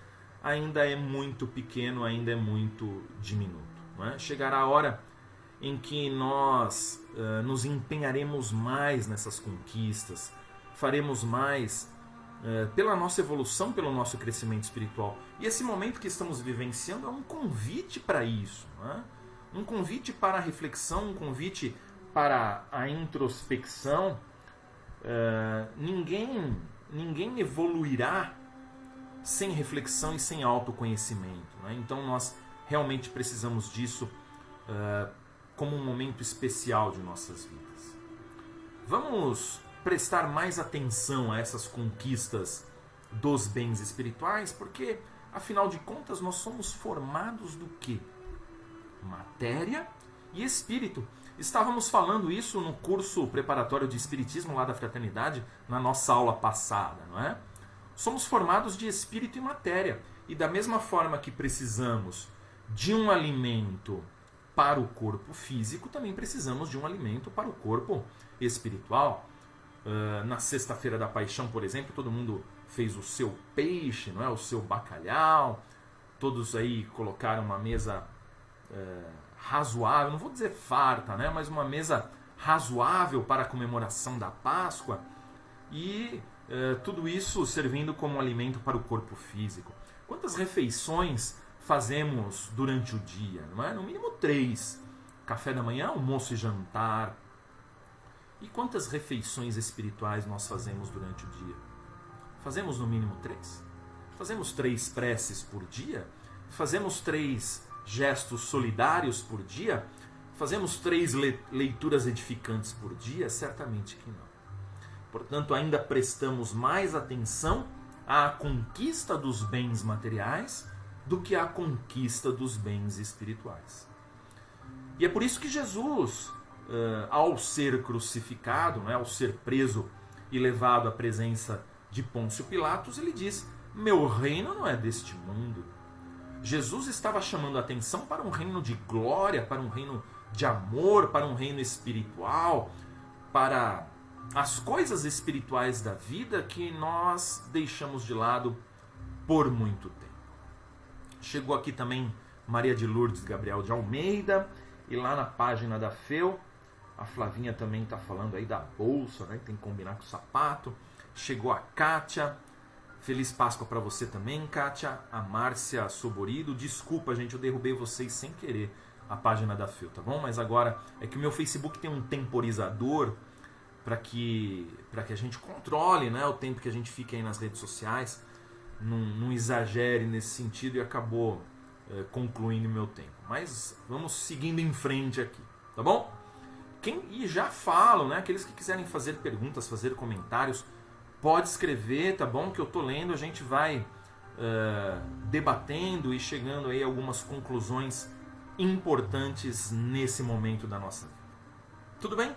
ainda é muito pequeno, ainda é muito diminuto, não é? Chegará a hora em que nós nos empenharemos mais nessas conquistas, faremos mais pela nossa evolução, pelo nosso crescimento espiritual. E esse momento que estamos vivenciando é um convite para isso, não é? Um convite para a reflexão, um convite para a introspecção. Ninguém evoluirá sem reflexão e sem autoconhecimento, né? Então nós realmente precisamos disso como um momento especial de nossas vidas. Vamos prestar mais atenção a essas conquistas dos bens espirituais, porque afinal de contas nós somos formados do quê? Matéria e espírito. Estávamos falando isso no curso preparatório de Espiritismo lá da Fraternidade, na nossa aula passada, não é? Somos formados de espírito e matéria. E da mesma forma que precisamos de um alimento para o corpo físico, também precisamos de um alimento para o corpo espiritual. Na sexta-feira da paixão, por exemplo, todo mundo fez o seu peixe, não é? O seu bacalhau. Todos aí colocaram uma mesa razoável, não vou dizer farta, né? Mas uma mesa razoável para a comemoração da Páscoa. E tudo isso servindo como alimento para o corpo físico. Quantas refeições fazemos durante o dia? Não é? No mínimo 3. Café da manhã, almoço e jantar. E quantas refeições espirituais nós fazemos durante o dia? Fazemos no mínimo 3. Fazemos 3 preces por dia? Fazemos 3 gestos solidários por dia? Fazemos 3 leituras edificantes por dia? Certamente que não. Portanto, ainda prestamos mais atenção à conquista dos bens materiais do que à conquista dos bens espirituais. E é por isso que Jesus, ao ser crucificado, ao ser preso e levado à presença de Pôncio Pilatos, ele diz: meu reino não é deste mundo. Jesus estava chamando a atenção para um reino de glória, para um reino de amor, para um reino espiritual, para as coisas espirituais da vida que nós deixamos de lado por muito tempo. Chegou aqui também Maria de Lourdes Gabriel de Almeida, e lá na página da FEU, a Flavinha também está falando aí da bolsa, né? Tem que combinar com o sapato. Chegou a Kátia, feliz Páscoa para você também, Kátia. A Márcia Soborido, desculpa gente, eu derrubei vocês sem querer a página da FEU, tá bom? Mas agora é que o meu Facebook tem um temporizador para que a gente controle, né, o tempo que a gente fica aí nas redes sociais, não exagere nesse sentido, e acabou concluindo o meu tempo. Mas vamos seguindo em frente aqui, tá bom? E já falo, né, aqueles que quiserem fazer perguntas, fazer comentários, pode escrever, tá bom? Que eu tô lendo, a gente vai debatendo e chegando aí a algumas conclusões importantes nesse momento da nossa vida. Tudo bem?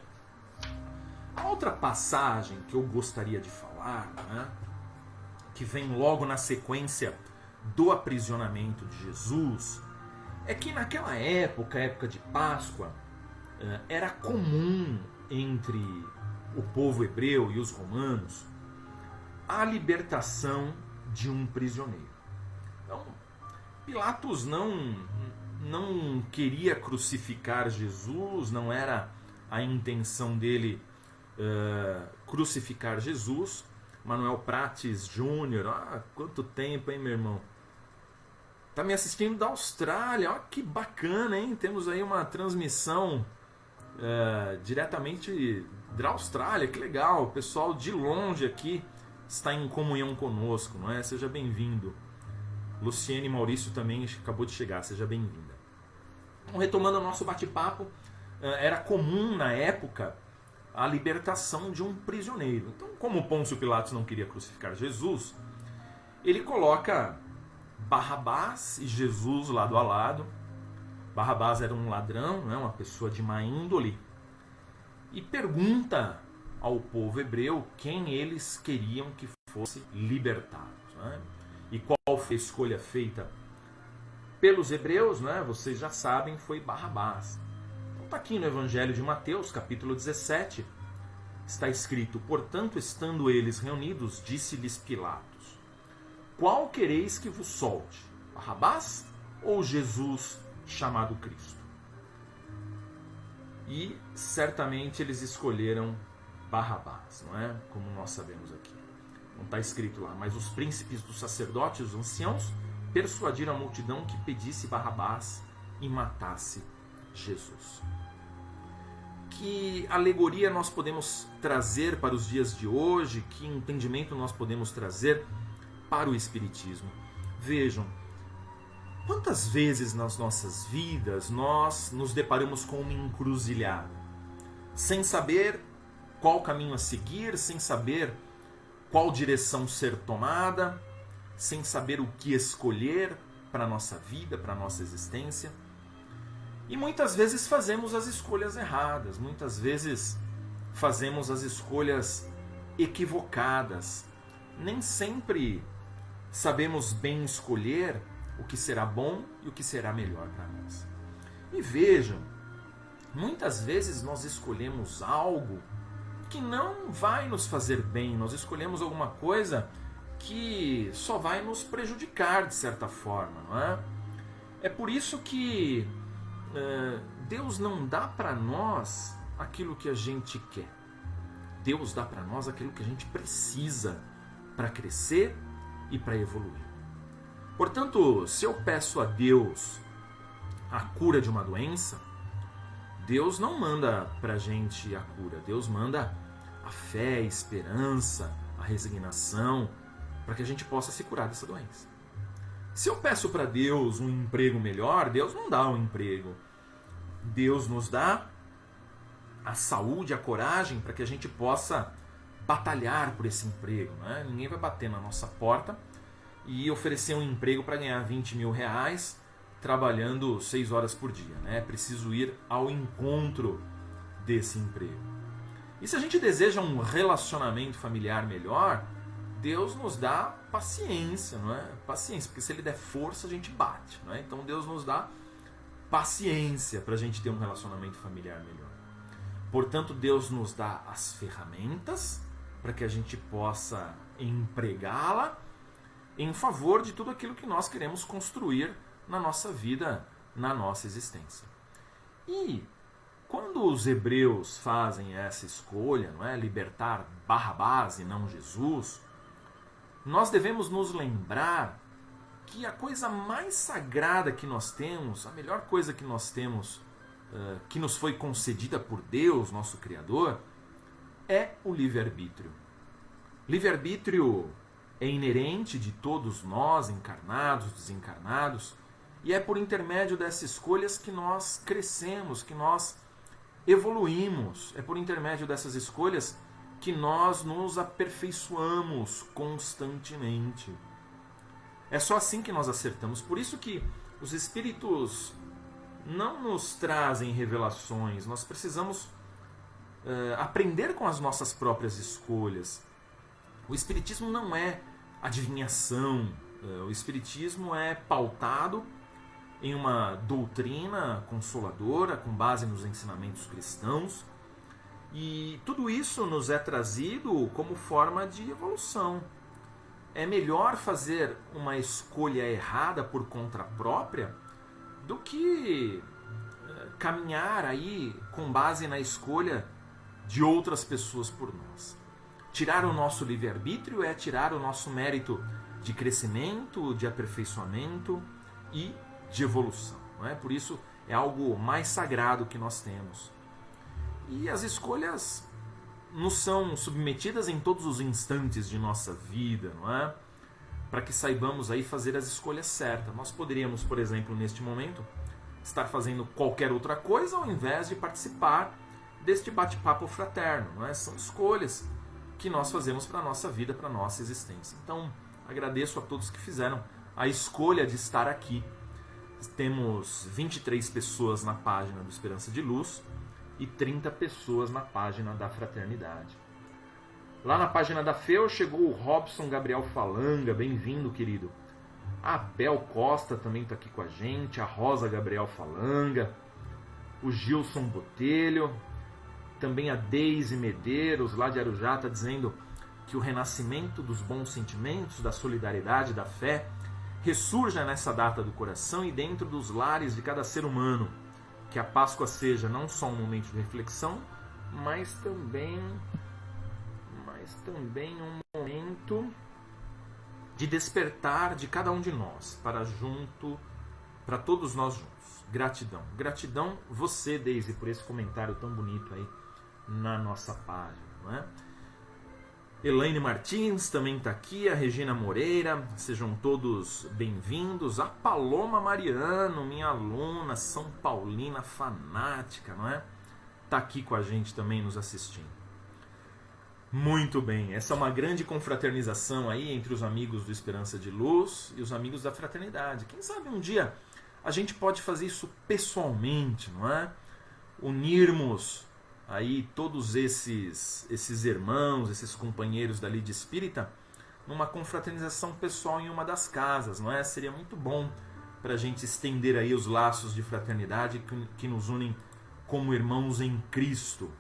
A outra passagem que eu gostaria de falar, né, que vem logo na sequência do aprisionamento de Jesus, é que naquela época de Páscoa, era comum entre o povo hebreu e os romanos a libertação de um prisioneiro. Então, Pilatos não queria crucificar Jesus, não era a intenção dele crucificar Jesus. Manuel Prates Júnior, quanto tempo, hein, meu irmão? Tá me assistindo da Austrália, que bacana, hein? Temos aí uma transmissão diretamente da Austrália, que legal. O pessoal de longe aqui está em comunhão conosco, não é? Seja bem-vindo. Luciene Maurício também acabou de chegar, seja bem-vinda. Então, retomando o nosso bate-papo, era comum na época a libertação de um prisioneiro. Então, como Pôncio Pilatos não queria crucificar Jesus, ele coloca Barrabás e Jesus lado a lado. Barrabás era um ladrão, uma pessoa de má índole, e pergunta ao povo hebreu quem eles queriam que fosse libertado. E qual foi a escolha feita pelos hebreus? Vocês já sabem, foi Barrabás. Está aqui no Evangelho de Mateus, capítulo 17, está escrito: portanto, estando eles reunidos, disse-lhes Pilatos: qual quereis que vos solte, Barrabás ou Jesus chamado Cristo? E certamente eles escolheram Barrabás, não é? Como nós sabemos aqui. Não está escrito lá, mas os príncipes dos sacerdotes, os anciãos, persuadiram a multidão que pedisse Barrabás e matasse Jesus. Que alegoria nós podemos trazer para os dias de hoje? Que entendimento nós podemos trazer para o Espiritismo? Vejam, quantas vezes nas nossas vidas nós nos deparamos com uma encruzilhada, sem saber qual caminho a seguir, sem saber qual direção ser tomada, sem saber o que escolher para a nossa vida, para a nossa existência. E muitas vezes fazemos as escolhas erradas, muitas vezes fazemos as escolhas equivocadas. Nem sempre sabemos bem escolher o que será bom e o que será melhor para nós. E vejam, muitas vezes nós escolhemos algo que não vai nos fazer bem, nós escolhemos alguma coisa que só vai nos prejudicar de certa forma, não é? É por isso que Deus não dá para nós aquilo que a gente quer. Deus dá para nós aquilo que a gente precisa para crescer e para evoluir. Portanto, se eu peço a Deus a cura de uma doença, Deus não manda para a gente a cura. Deus manda a fé, a esperança, a resignação, para que a gente possa se curar dessa doença. Se eu peço para Deus um emprego melhor, Deus não dá um emprego. Deus nos dá a saúde, a coragem para que a gente possa batalhar por esse emprego. Né? Ninguém vai bater na nossa porta e oferecer um emprego para ganhar 20 mil reais trabalhando 6 horas por dia. Né? É preciso ir ao encontro desse emprego. E se a gente deseja um relacionamento familiar melhor, Deus nos dá paciência, não é? Paciência, porque se Ele der força, a gente bate. Não é? Então Deus nos dá paciência para a gente ter um relacionamento familiar melhor. Portanto, Deus nos dá as ferramentas para que a gente possa empregá-la em favor de tudo aquilo que nós queremos construir na nossa vida, na nossa existência. E quando os hebreus fazem essa escolha, não é? Libertar Barrabás e não Jesus, nós devemos nos lembrar que a coisa mais sagrada que nós temos, a melhor coisa que nós temos, que nos foi concedida por Deus, nosso Criador, é o livre-arbítrio. Livre-arbítrio é inerente de todos nós, encarnados, desencarnados, e é por intermédio dessas escolhas que nós crescemos, que nós evoluímos. É por intermédio dessas escolhas que nós nos aperfeiçoamos constantemente. É só assim que nós acertamos. Por isso que os espíritos não nos trazem revelações. Nós precisamos aprender com as nossas próprias escolhas. O espiritismo não é adivinhação. O espiritismo é pautado em uma doutrina consoladora, com base nos ensinamentos cristãos. E tudo isso nos é trazido como forma de evolução. É melhor fazer uma escolha errada por conta própria do que caminhar aí com base na escolha de outras pessoas por nós. Tirar o nosso livre-arbítrio é tirar o nosso mérito de crescimento, de aperfeiçoamento e de evolução. Não é? Por isso é algo mais sagrado que nós temos. E as escolhas nos são submetidas em todos os instantes de nossa vida, não é? Para que saibamos aí fazer as escolhas certas. Nós poderíamos, por exemplo, neste momento, estar fazendo qualquer outra coisa ao invés de participar deste bate-papo fraterno, não é? São escolhas que nós fazemos para a nossa vida, para a nossa existência. Então, agradeço a todos que fizeram a escolha de estar aqui. Temos 23 pessoas na página do Esperança de Luz e 30 pessoas na página da Fraternidade. Lá na página da FEU chegou o Robson Gabriel Falanga, bem-vindo, querido. A Bel Costa também está aqui com a gente, a Rosa Gabriel Falanga, o Gilson Botelho, também a Deise Medeiros, lá de Arujá, está dizendo que o renascimento dos bons sentimentos, da solidariedade, da fé, ressurja nessa data do coração e dentro dos lares de cada ser humano. Que a Páscoa seja não só um momento de reflexão, mas também um momento de despertar de cada um de nós para todos nós juntos. Gratidão. Gratidão você, Deise, por esse comentário tão bonito aí na nossa página, não é? Elaine Martins também está aqui, a Regina Moreira, sejam todos bem-vindos. A Paloma Mariano, minha aluna São Paulina fanática, não é? Está aqui com a gente também nos assistindo. Muito bem, essa é uma grande confraternização aí entre os amigos do Esperança de Luz e os amigos da Fraternidade. Quem sabe um dia a gente pode fazer isso pessoalmente, não é? Unirmos aí todos esses irmãos, esses companheiros da Lide Espírita, numa confraternização pessoal em uma das casas, não é? Seria muito bom para a gente estender aí os laços de fraternidade que nos unem como irmãos em Cristo.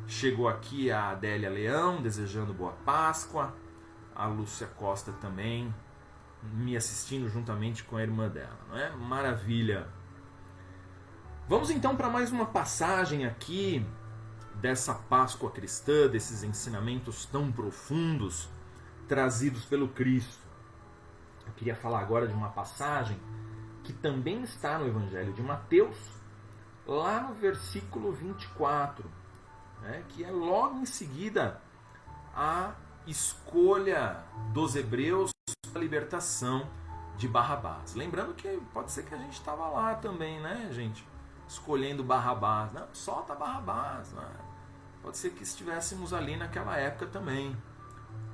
Chegou aqui a Adélia Leão, desejando boa Páscoa, a Lúcia Costa também, me assistindo juntamente com a irmã dela, não é? Maravilha! Vamos então para mais uma passagem aqui dessa Páscoa cristã, desses ensinamentos tão profundos trazidos pelo Cristo. Eu queria falar agora de uma passagem que também está no Evangelho de Mateus, lá no versículo 24, né, que é logo em seguida a escolha dos hebreus para a libertação de Barrabás. Lembrando que pode ser que a gente estava lá também, né, gente? Escolhendo Barrabás. Não, solta Barrabás. Né? Pode ser que estivéssemos ali naquela época também.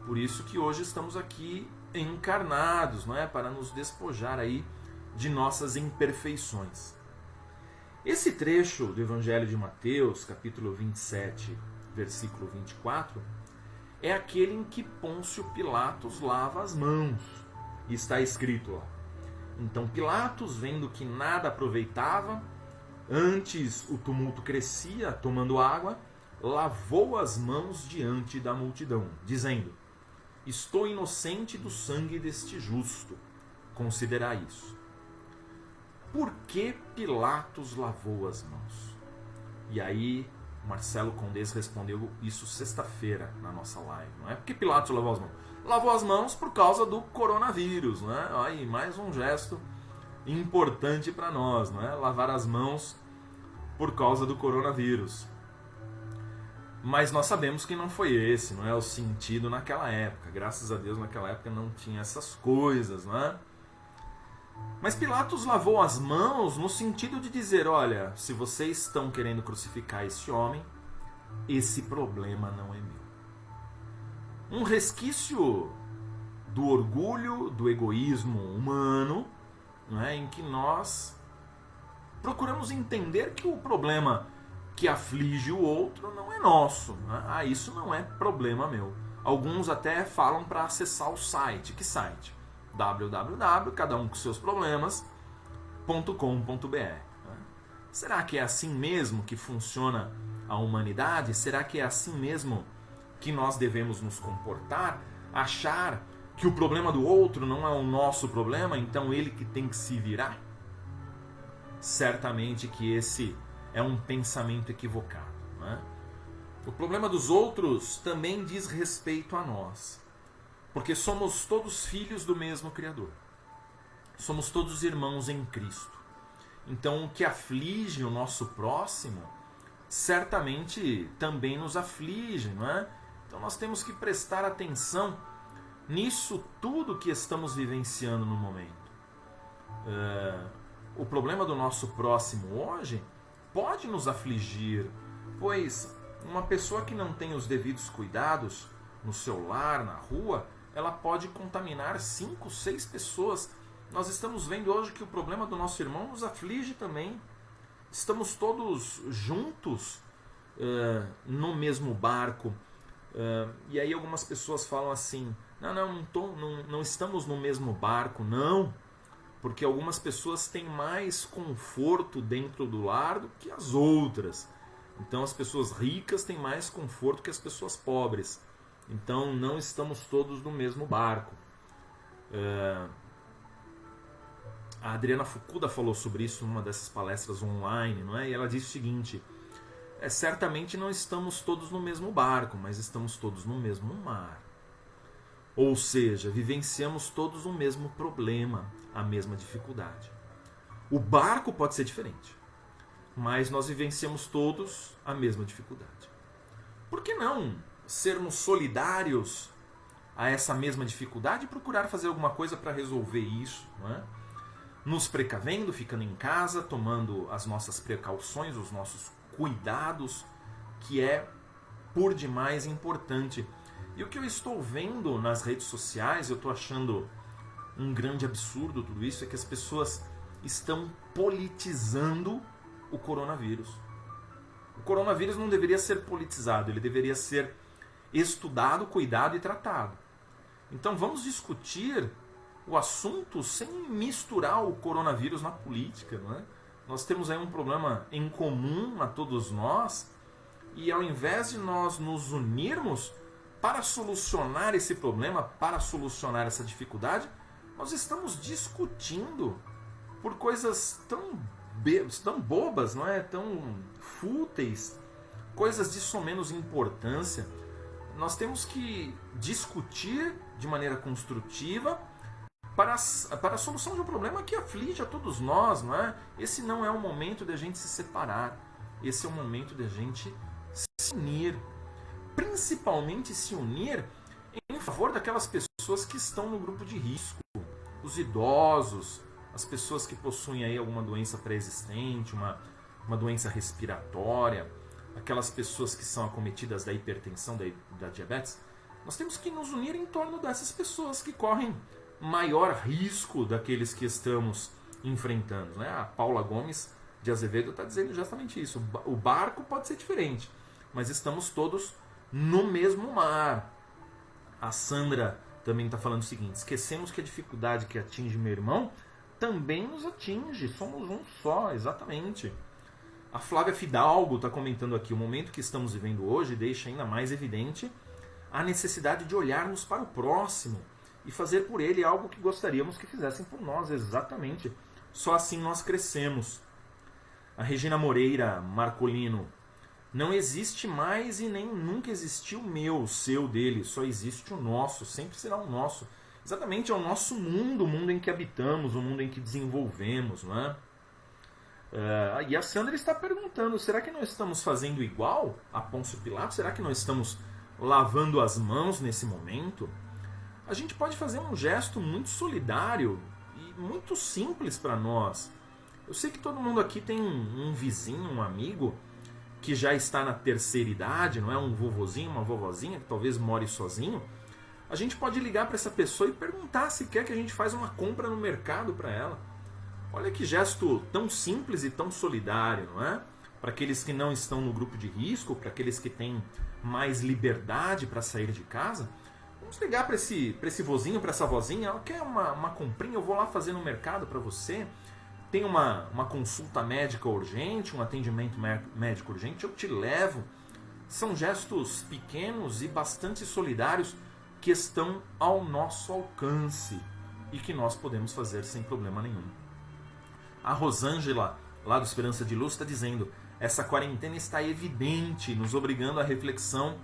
Por isso que hoje estamos aqui encarnados, não é? Para nos despojar aí de nossas imperfeições. Esse trecho do Evangelho de Mateus, capítulo 27, versículo 24, é aquele em que Pôncio Pilatos lava as mãos. E está escrito, ó, então Pilatos, vendo que nada aproveitava, antes o tumulto crescia, tomando água, lavou as mãos diante da multidão, dizendo, estou inocente do sangue deste justo, considerai isso. Por que Pilatos lavou as mãos? E aí Marcelo Condés respondeu isso sexta-feira na nossa live, não é? Por que Pilatos lavou as mãos? Lavou as mãos por causa do coronavírus, não é? Aí mais um gesto importante para nós, não é? Lavar as mãos por causa do coronavírus. Mas nós sabemos que não foi esse, não é o sentido naquela época. Graças a Deus naquela época não tinha essas coisas, não é? Mas Pilatos lavou as mãos no sentido de dizer, olha, se vocês estão querendo crucificar esse homem, esse problema não é meu. Um resquício do orgulho, do egoísmo humano, não é? Em que nós procuramos entender que o problema que aflige o outro não é nosso. Né? Ah, isso não é problema meu. Alguns até falam para acessar o site. Que site? www, cada um com seus problemas.com.br. Né? Será que é assim mesmo que funciona a humanidade? Será que é assim mesmo que nós devemos nos comportar? Achar que o problema do outro não é o nosso problema, então ele que tem que se virar? Certamente que esse é um pensamento equivocado. Né? O problema dos outros também diz respeito a nós, porque somos todos filhos do mesmo Criador. Somos todos irmãos em Cristo. Então o que aflige o nosso próximo, certamente também nos aflige, não é? Então nós temos que prestar atenção nisso tudo que estamos vivenciando no momento. O problema do nosso próximo hoje pode nos afligir, pois uma pessoa que não tem os devidos cuidados no seu lar, na rua, ela pode contaminar 5, 6 pessoas. Nós estamos vendo hoje que o problema do nosso irmão nos aflige também. Estamos todos juntos no mesmo barco. E aí algumas pessoas falam assim, não estamos no mesmo barco, não. Porque algumas pessoas têm mais conforto dentro do lar do que as outras. Então as pessoas ricas têm mais conforto que as pessoas pobres. Então não estamos todos no mesmo barco. A Adriana Fukuda falou sobre isso numa dessas palestras online, não é? E ela disse o seguinte, certamente não estamos todos no mesmo barco, mas estamos todos no mesmo mar. Ou seja, vivenciamos todos o mesmo problema, a mesma dificuldade. O barco pode ser diferente, mas nós vivenciamos todos a mesma dificuldade. Por que não sermos solidários a essa mesma dificuldade e procurar fazer alguma coisa para resolver isso, não é? Nos precavendo, ficando em casa, tomando as nossas precauções, os nossos cuidados, que é por demais importante. E o que eu estou vendo nas redes sociais, eu estou achando um grande absurdo tudo isso, é que as pessoas estão politizando o coronavírus. O coronavírus não deveria ser politizado, ele deveria ser estudado, cuidado e tratado. Então vamos discutir o assunto sem misturar o coronavírus na política, não é? Nós temos aí um problema em comum a todos nós, e ao invés de nós nos unirmos para solucionar esse problema, para solucionar essa dificuldade, nós estamos discutindo por coisas tão bobas, não é? Tão fúteis, coisas de somenos importância. Nós temos que discutir de maneira construtiva para a solução de um problema que aflige a todos nós, não é? Esse não é o momento de a gente se separar, esse é o momento de a gente se unir, principalmente se unir em favor daquelas pessoas que estão no grupo de risco, os idosos, as pessoas que possuem aí alguma doença pré-existente, uma doença respiratória, aquelas pessoas que são acometidas da hipertensão, da diabetes. Nós temos que nos unir em torno dessas pessoas que correm maior risco daqueles que estamos enfrentando, né? A Paula Gomes de Azevedo está dizendo justamente isso. O barco pode ser diferente, mas estamos todos no mesmo mar. A Sandra também está falando o seguinte: esquecemos que a dificuldade que atinge meu irmão também nos atinge, somos um só, exatamente. A Flávia Fidalgo está comentando aqui: o momento que estamos vivendo hoje deixa ainda mais evidente a necessidade de olharmos para o próximo e fazer por ele algo que gostaríamos que fizessem por nós, exatamente. Só assim nós crescemos. A Regina Moreira Marcolino: não existe mais e nem nunca existiu o meu, o seu, dele, só existe o nosso, sempre será o nosso. Exatamente, é o nosso mundo, o mundo em que habitamos, o mundo em que desenvolvemos, não é? E a Sandra está perguntando: será que nós estamos fazendo igual a Pôncio Pilatos? Será que nós estamos lavando as mãos nesse momento? A gente pode fazer um gesto muito solidário e muito simples para nós. Eu sei que todo mundo aqui tem um vizinho, um amigo que já está na terceira idade, não é? Um vovozinho, uma vovozinha que talvez more sozinho. A gente pode ligar para essa pessoa e perguntar se quer que a gente faça uma compra no mercado para ela. Olha que gesto tão simples e tão solidário, não é? Para aqueles que não estão no grupo de risco, para aqueles que têm mais liberdade para sair de casa. Vamos ligar para esse vozinho, para essa vozinha: quer uma comprinha? Eu vou lá fazer no mercado para você. Tem uma consulta médica urgente, um atendimento médico urgente, eu te levo. São gestos pequenos e bastante solidários que estão ao nosso alcance e que nós podemos fazer sem problema nenhum. A Rosângela, lá do Esperança de Luz, está dizendo: essa quarentena está evidente, nos obrigando à reflexão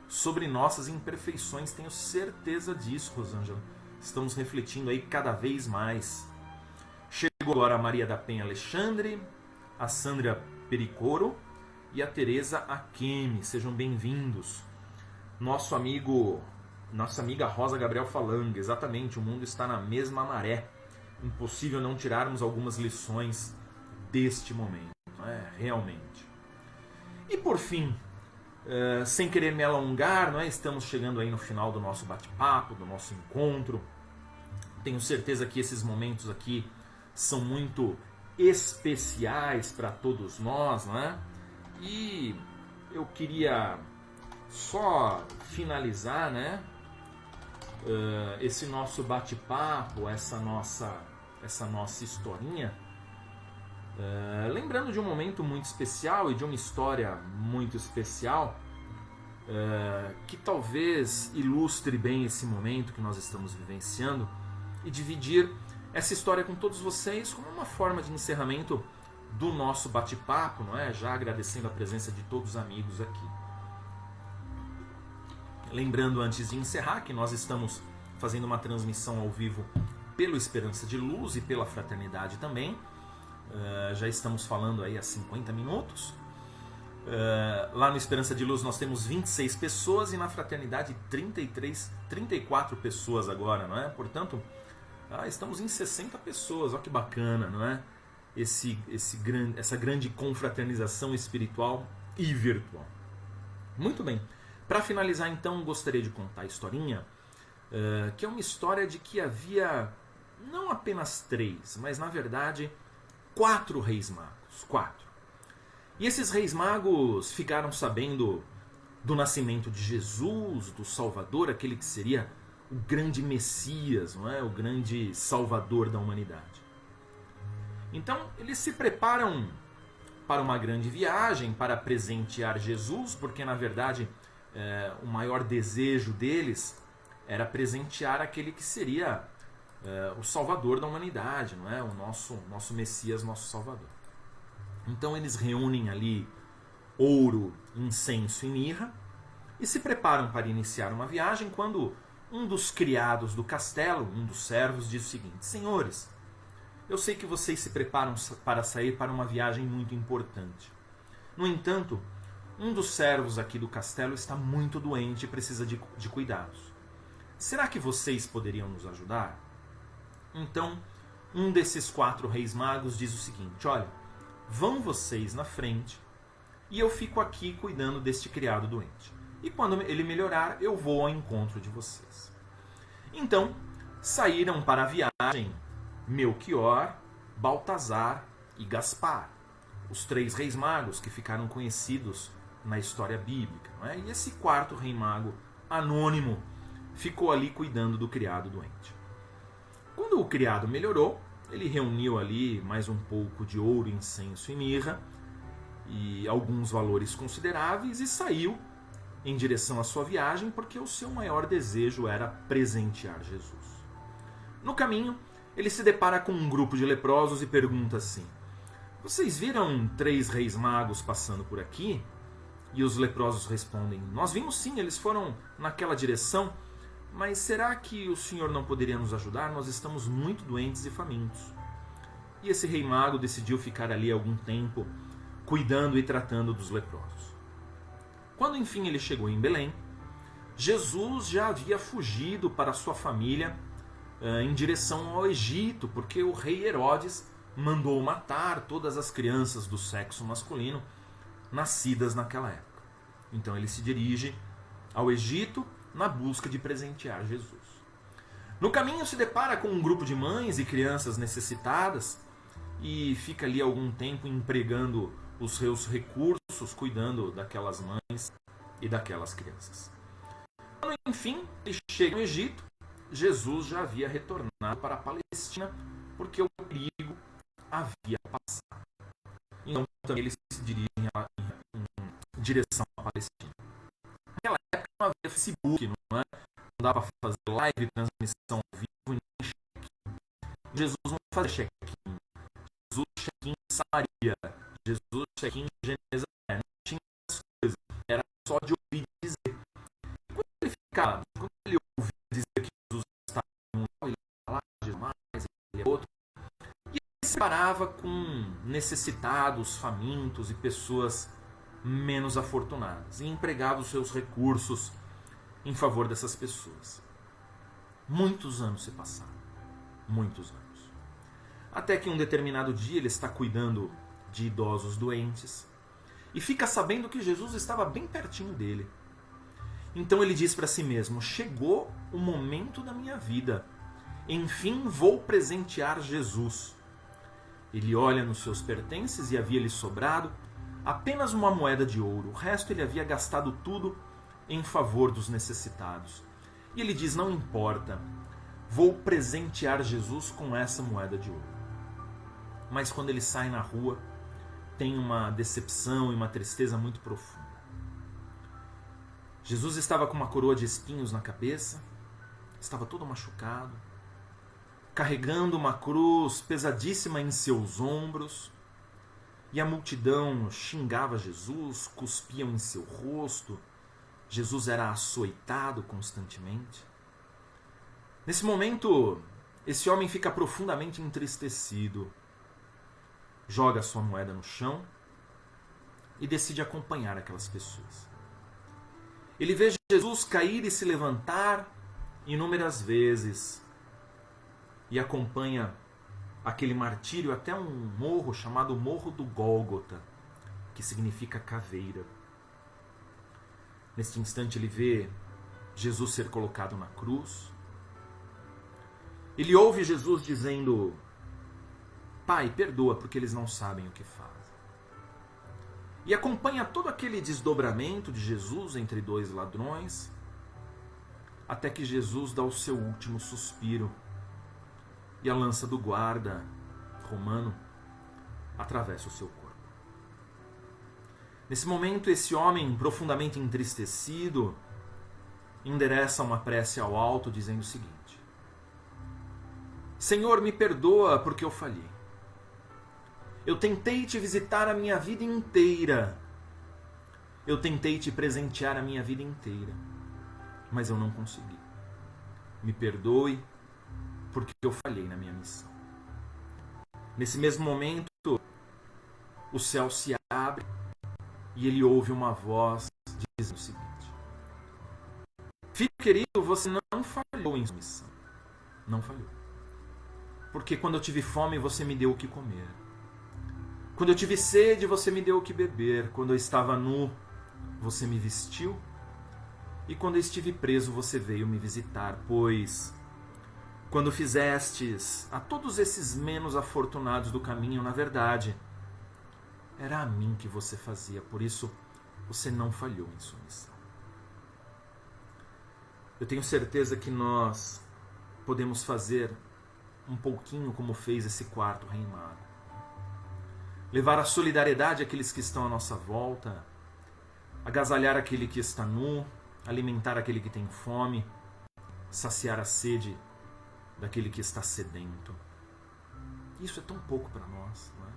sobre nossas imperfeições. Tenho certeza disso, Rosângela. Estamos refletindo aí cada vez mais. Chegou agora a Maria da Penha Alexandre, a Sandra Pericoro e a Tereza Akemi. Sejam bem-vindos. Nossa amiga Rosa Gabriel falando: exatamente, o mundo está na mesma maré. Impossível não tirarmos algumas lições deste momento, não é? Realmente. E por fim, sem querer me alongar, não é? Estamos chegando aí no final do nosso bate-papo, do nosso encontro. Tenho certeza que esses momentos aqui são muito especiais para todos nós, não é? E eu queria só finalizar, né, esse nosso bate-papo, essa nossa historinha, lembrando de um momento muito especial e de uma história muito especial, que talvez ilustre bem esse momento que nós estamos vivenciando, e dividir essa história com todos vocês como uma forma de encerramento do nosso bate-papo, não é? Já agradecendo a presença de todos os amigos aqui. Lembrando, antes de encerrar, que nós estamos fazendo uma transmissão ao vivo pelo Esperança de Luz e pela Fraternidade também. Já estamos falando aí há 50 minutos. Lá no Esperança de Luz nós temos 26 pessoas e na Fraternidade 34 pessoas agora, não é? Portanto, estamos em 60 pessoas, olha que bacana, não é? Essa grande confraternização espiritual e virtual. Muito bem, para finalizar então, gostaria de contar a historinha, que é uma história de que havia não apenas 3, mas na verdade 4 reis magos, 4. E esses reis magos ficaram sabendo do nascimento de Jesus, do Salvador, aquele que seria o grande Messias, não é? O grande Salvador da humanidade. Então, eles se preparam para uma grande viagem, para presentear Jesus, porque, na verdade, o maior desejo deles era presentear aquele que seria o Salvador da humanidade, não é? O nosso Messias, nosso Salvador. Então, eles reúnem ali ouro, incenso e mirra e se preparam para iniciar uma viagem quando um dos criados do castelo, um dos servos, diz o seguinte: senhores, eu sei que vocês se preparam para sair para uma viagem muito importante. No entanto, um dos servos aqui do castelo está muito doente e precisa de cuidados. Será que vocês poderiam nos ajudar? Então, um desses 4 reis magos diz o seguinte: olha, vão vocês na frente e eu fico aqui cuidando deste criado doente. E quando ele melhorar, eu vou ao encontro de vocês. Então, saíram para a viagem Melquior, Baltazar e Gaspar, os 3 reis magos que ficaram conhecidos na história bíblica. Não é? E esse 4º rei mago, anônimo, ficou ali cuidando do criado doente. Quando o criado melhorou, ele reuniu ali mais um pouco de ouro, incenso e mirra e alguns valores consideráveis e saiu em direção à sua viagem porque o seu maior desejo era presentear Jesus. No caminho, ele se depara com um grupo de leprosos e pergunta assim: vocês viram 3 reis magos passando por aqui? E os leprosos respondem: nós vimos sim, eles foram naquela direção, mas será que o senhor não poderia nos ajudar? Nós estamos muito doentes e famintos. E esse rei mago decidiu ficar ali algum tempo, cuidando e tratando dos leprosos. Quando enfim ele chegou em Belém, Jesus já havia fugido para sua família em direção ao Egito, porque o rei Herodes mandou matar todas as crianças do sexo masculino nascidas naquela época. Então ele se dirige ao Egito na busca de presentear Jesus. No caminho se depara com um grupo de mães e crianças necessitadas e fica ali algum tempo empregando os seus recursos, cuidando daquelas mães e daquelas crianças. Quando enfim ele chega no Egito, Jesus já havia retornado para a Palestina porque o perigo havia passado. Então também eles se dirigem em direção à Palestina. Naquela época não havia Facebook, não é? Não dava para fazer live, transmissão ao vivo e nem check-in. Jesus não fazia check-in. Jesus check-in em Samaria. Jesus check-in em Genezaré. Não tinha essas coisas. Era só de ouvir dizer. Quando ele ouvia dizer que Jesus estava em um lugar, ele ia lá, Jesus mais, ele é outro. E ele se parava com necessitados, famintos e pessoas menos afortunadas e empregava os seus recursos em favor dessas pessoas. Muitos anos se passaram. Muitos anos. Até que um determinado dia ele está cuidando de idosos doentes e fica sabendo que Jesus estava bem pertinho dele. Então ele diz para si mesmo: chegou o momento da minha vida. Enfim vou presentear Jesus. Ele olha nos seus pertences e havia-lhe sobrado apenas uma moeda de ouro. O resto ele havia gastado tudo em favor dos necessitados. E ele diz: não importa, vou presentear Jesus com essa moeda de ouro. Mas quando ele sai na rua, tem uma decepção e uma tristeza muito profunda. Jesus estava com uma coroa de espinhos na cabeça, estava todo machucado, carregando uma cruz pesadíssima em seus ombros, e a multidão xingava Jesus, cuspiam em seu rosto. Jesus era açoitado constantemente. Nesse momento, esse homem fica profundamente entristecido, joga sua moeda no chão e decide acompanhar aquelas pessoas. Ele vê Jesus cair e se levantar inúmeras vezes e acompanha aquele martírio até um morro chamado Morro do Gólgota, que significa caveira. Neste instante ele vê Jesus ser colocado na cruz. Ele ouve Jesus dizendo: Pai, perdoa porque eles não sabem o que fazem. E acompanha todo aquele desdobramento de Jesus entre 2 ladrões, até que Jesus dá o seu último suspiro e a lança do guarda romano atravessa o seu corpo. Nesse momento, esse homem, profundamente entristecido, endereça uma prece ao alto, dizendo o seguinte: Senhor, me perdoa porque eu falhei. Eu tentei te visitar a minha vida inteira. Eu tentei te presentear a minha vida inteira, mas eu não consegui. Me perdoe porque eu falhei na minha missão. Nesse mesmo momento, o céu se abre e ele ouve uma voz dizendo o seguinte: Filho querido, você não falhou em sua missão. Não falhou. Porque quando eu tive fome, você me deu o que comer. Quando eu tive sede, você me deu o que beber. Quando eu estava nu, você me vestiu. E quando eu estive preso, você veio me visitar. Pois, quando fizestes a todos esses menos afortunados do caminho, na verdade, era a mim que você fazia. Por isso, você não falhou em sua missão. Eu tenho certeza que nós podemos fazer um pouquinho como fez esse quarto rei mago. Levar a solidariedade àqueles que estão à nossa volta, agasalhar aquele que está nu, alimentar aquele que tem fome, saciar a sede daquele que está sedento. Isso é tão pouco para nós, não é?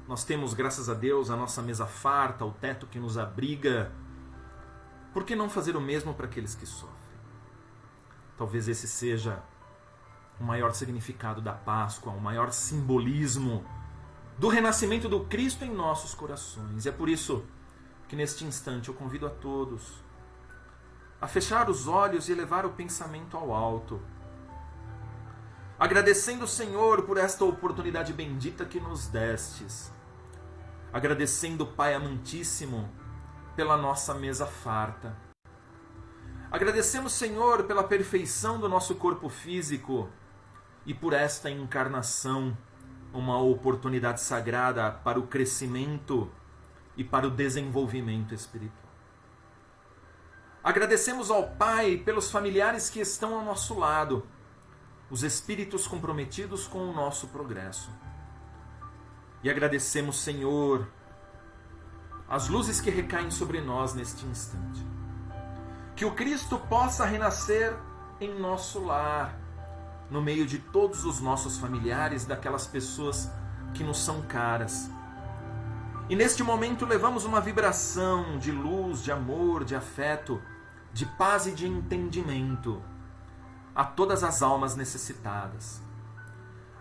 Nós temos, graças a Deus, a nossa mesa farta, o teto que nos abriga. Por que não fazer o mesmo para aqueles que sofrem? Talvez esse seja o maior significado da Páscoa, o maior simbolismo do renascimento do Cristo em nossos corações. E é por isso que neste instante eu convido a todos a fechar os olhos e elevar o pensamento ao alto, agradecendo o Senhor por esta oportunidade bendita que nos destes, agradecendo o Pai amantíssimo pela nossa mesa farta. Agradecemos, Senhor, pela perfeição do nosso corpo físico e por esta encarnação, uma oportunidade sagrada para o crescimento e para o desenvolvimento espiritual. Agradecemos ao Pai pelos familiares que estão ao nosso lado, os espíritos comprometidos com o nosso progresso. E agradecemos, Senhor, as luzes que recaem sobre nós neste instante. Que o Cristo possa renascer em nosso lar, no meio de todos os nossos familiares, daquelas pessoas que nos são caras. E neste momento levamos uma vibração de luz, de amor, de afeto, de paz e de entendimento a todas as almas necessitadas.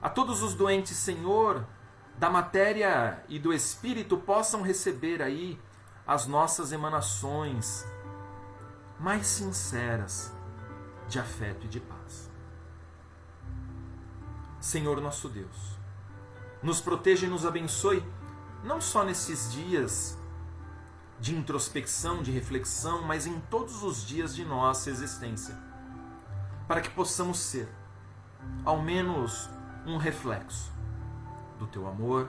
A todos os doentes, Senhor, da matéria e do espírito, possam receber aí as nossas emanações mais sinceras de afeto e de paz. Senhor nosso Deus, nos proteja e nos abençoe, não só nesses dias de introspecção, de reflexão, mas em todos os dias de nossa existência, para que possamos ser, ao menos, um reflexo do Teu amor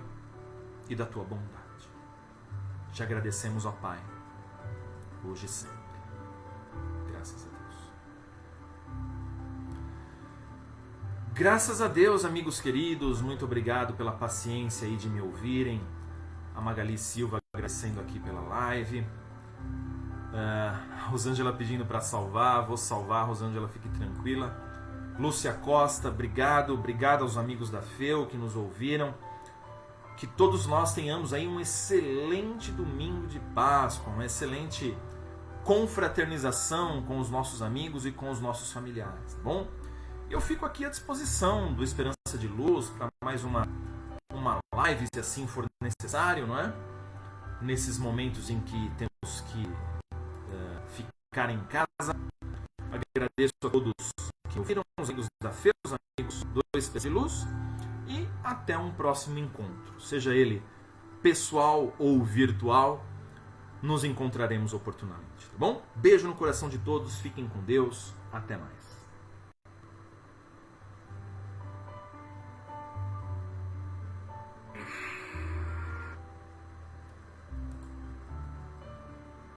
e da Tua bondade. Te agradecemos, ó Pai, hoje e sempre. Graças a Deus. Graças a Deus, amigos queridos, muito obrigado pela paciência aí de me ouvirem. A Magali Silva agradecendo aqui pela live. Rosângela pedindo para salvar, vou salvar, Rosângela, fique tranquila. Lúcia Costa, obrigado aos amigos da FEU que nos ouviram. Que todos nós tenhamos aí um excelente domingo de Páscoa, uma excelente confraternização com os nossos amigos e com os nossos familiares, tá bom? Eu fico aqui à disposição do Esperança de Luz para mais uma live, se assim for necessário, não é? Nesses momentos em que temos que ficar em casa. Agradeço a todos que ouviram, os amigos da FEU, os amigos do Esperança de Luz, e até um próximo encontro, seja ele pessoal ou virtual, nos encontraremos oportunamente, tá bom? Beijo no coração de todos, fiquem com Deus, até mais.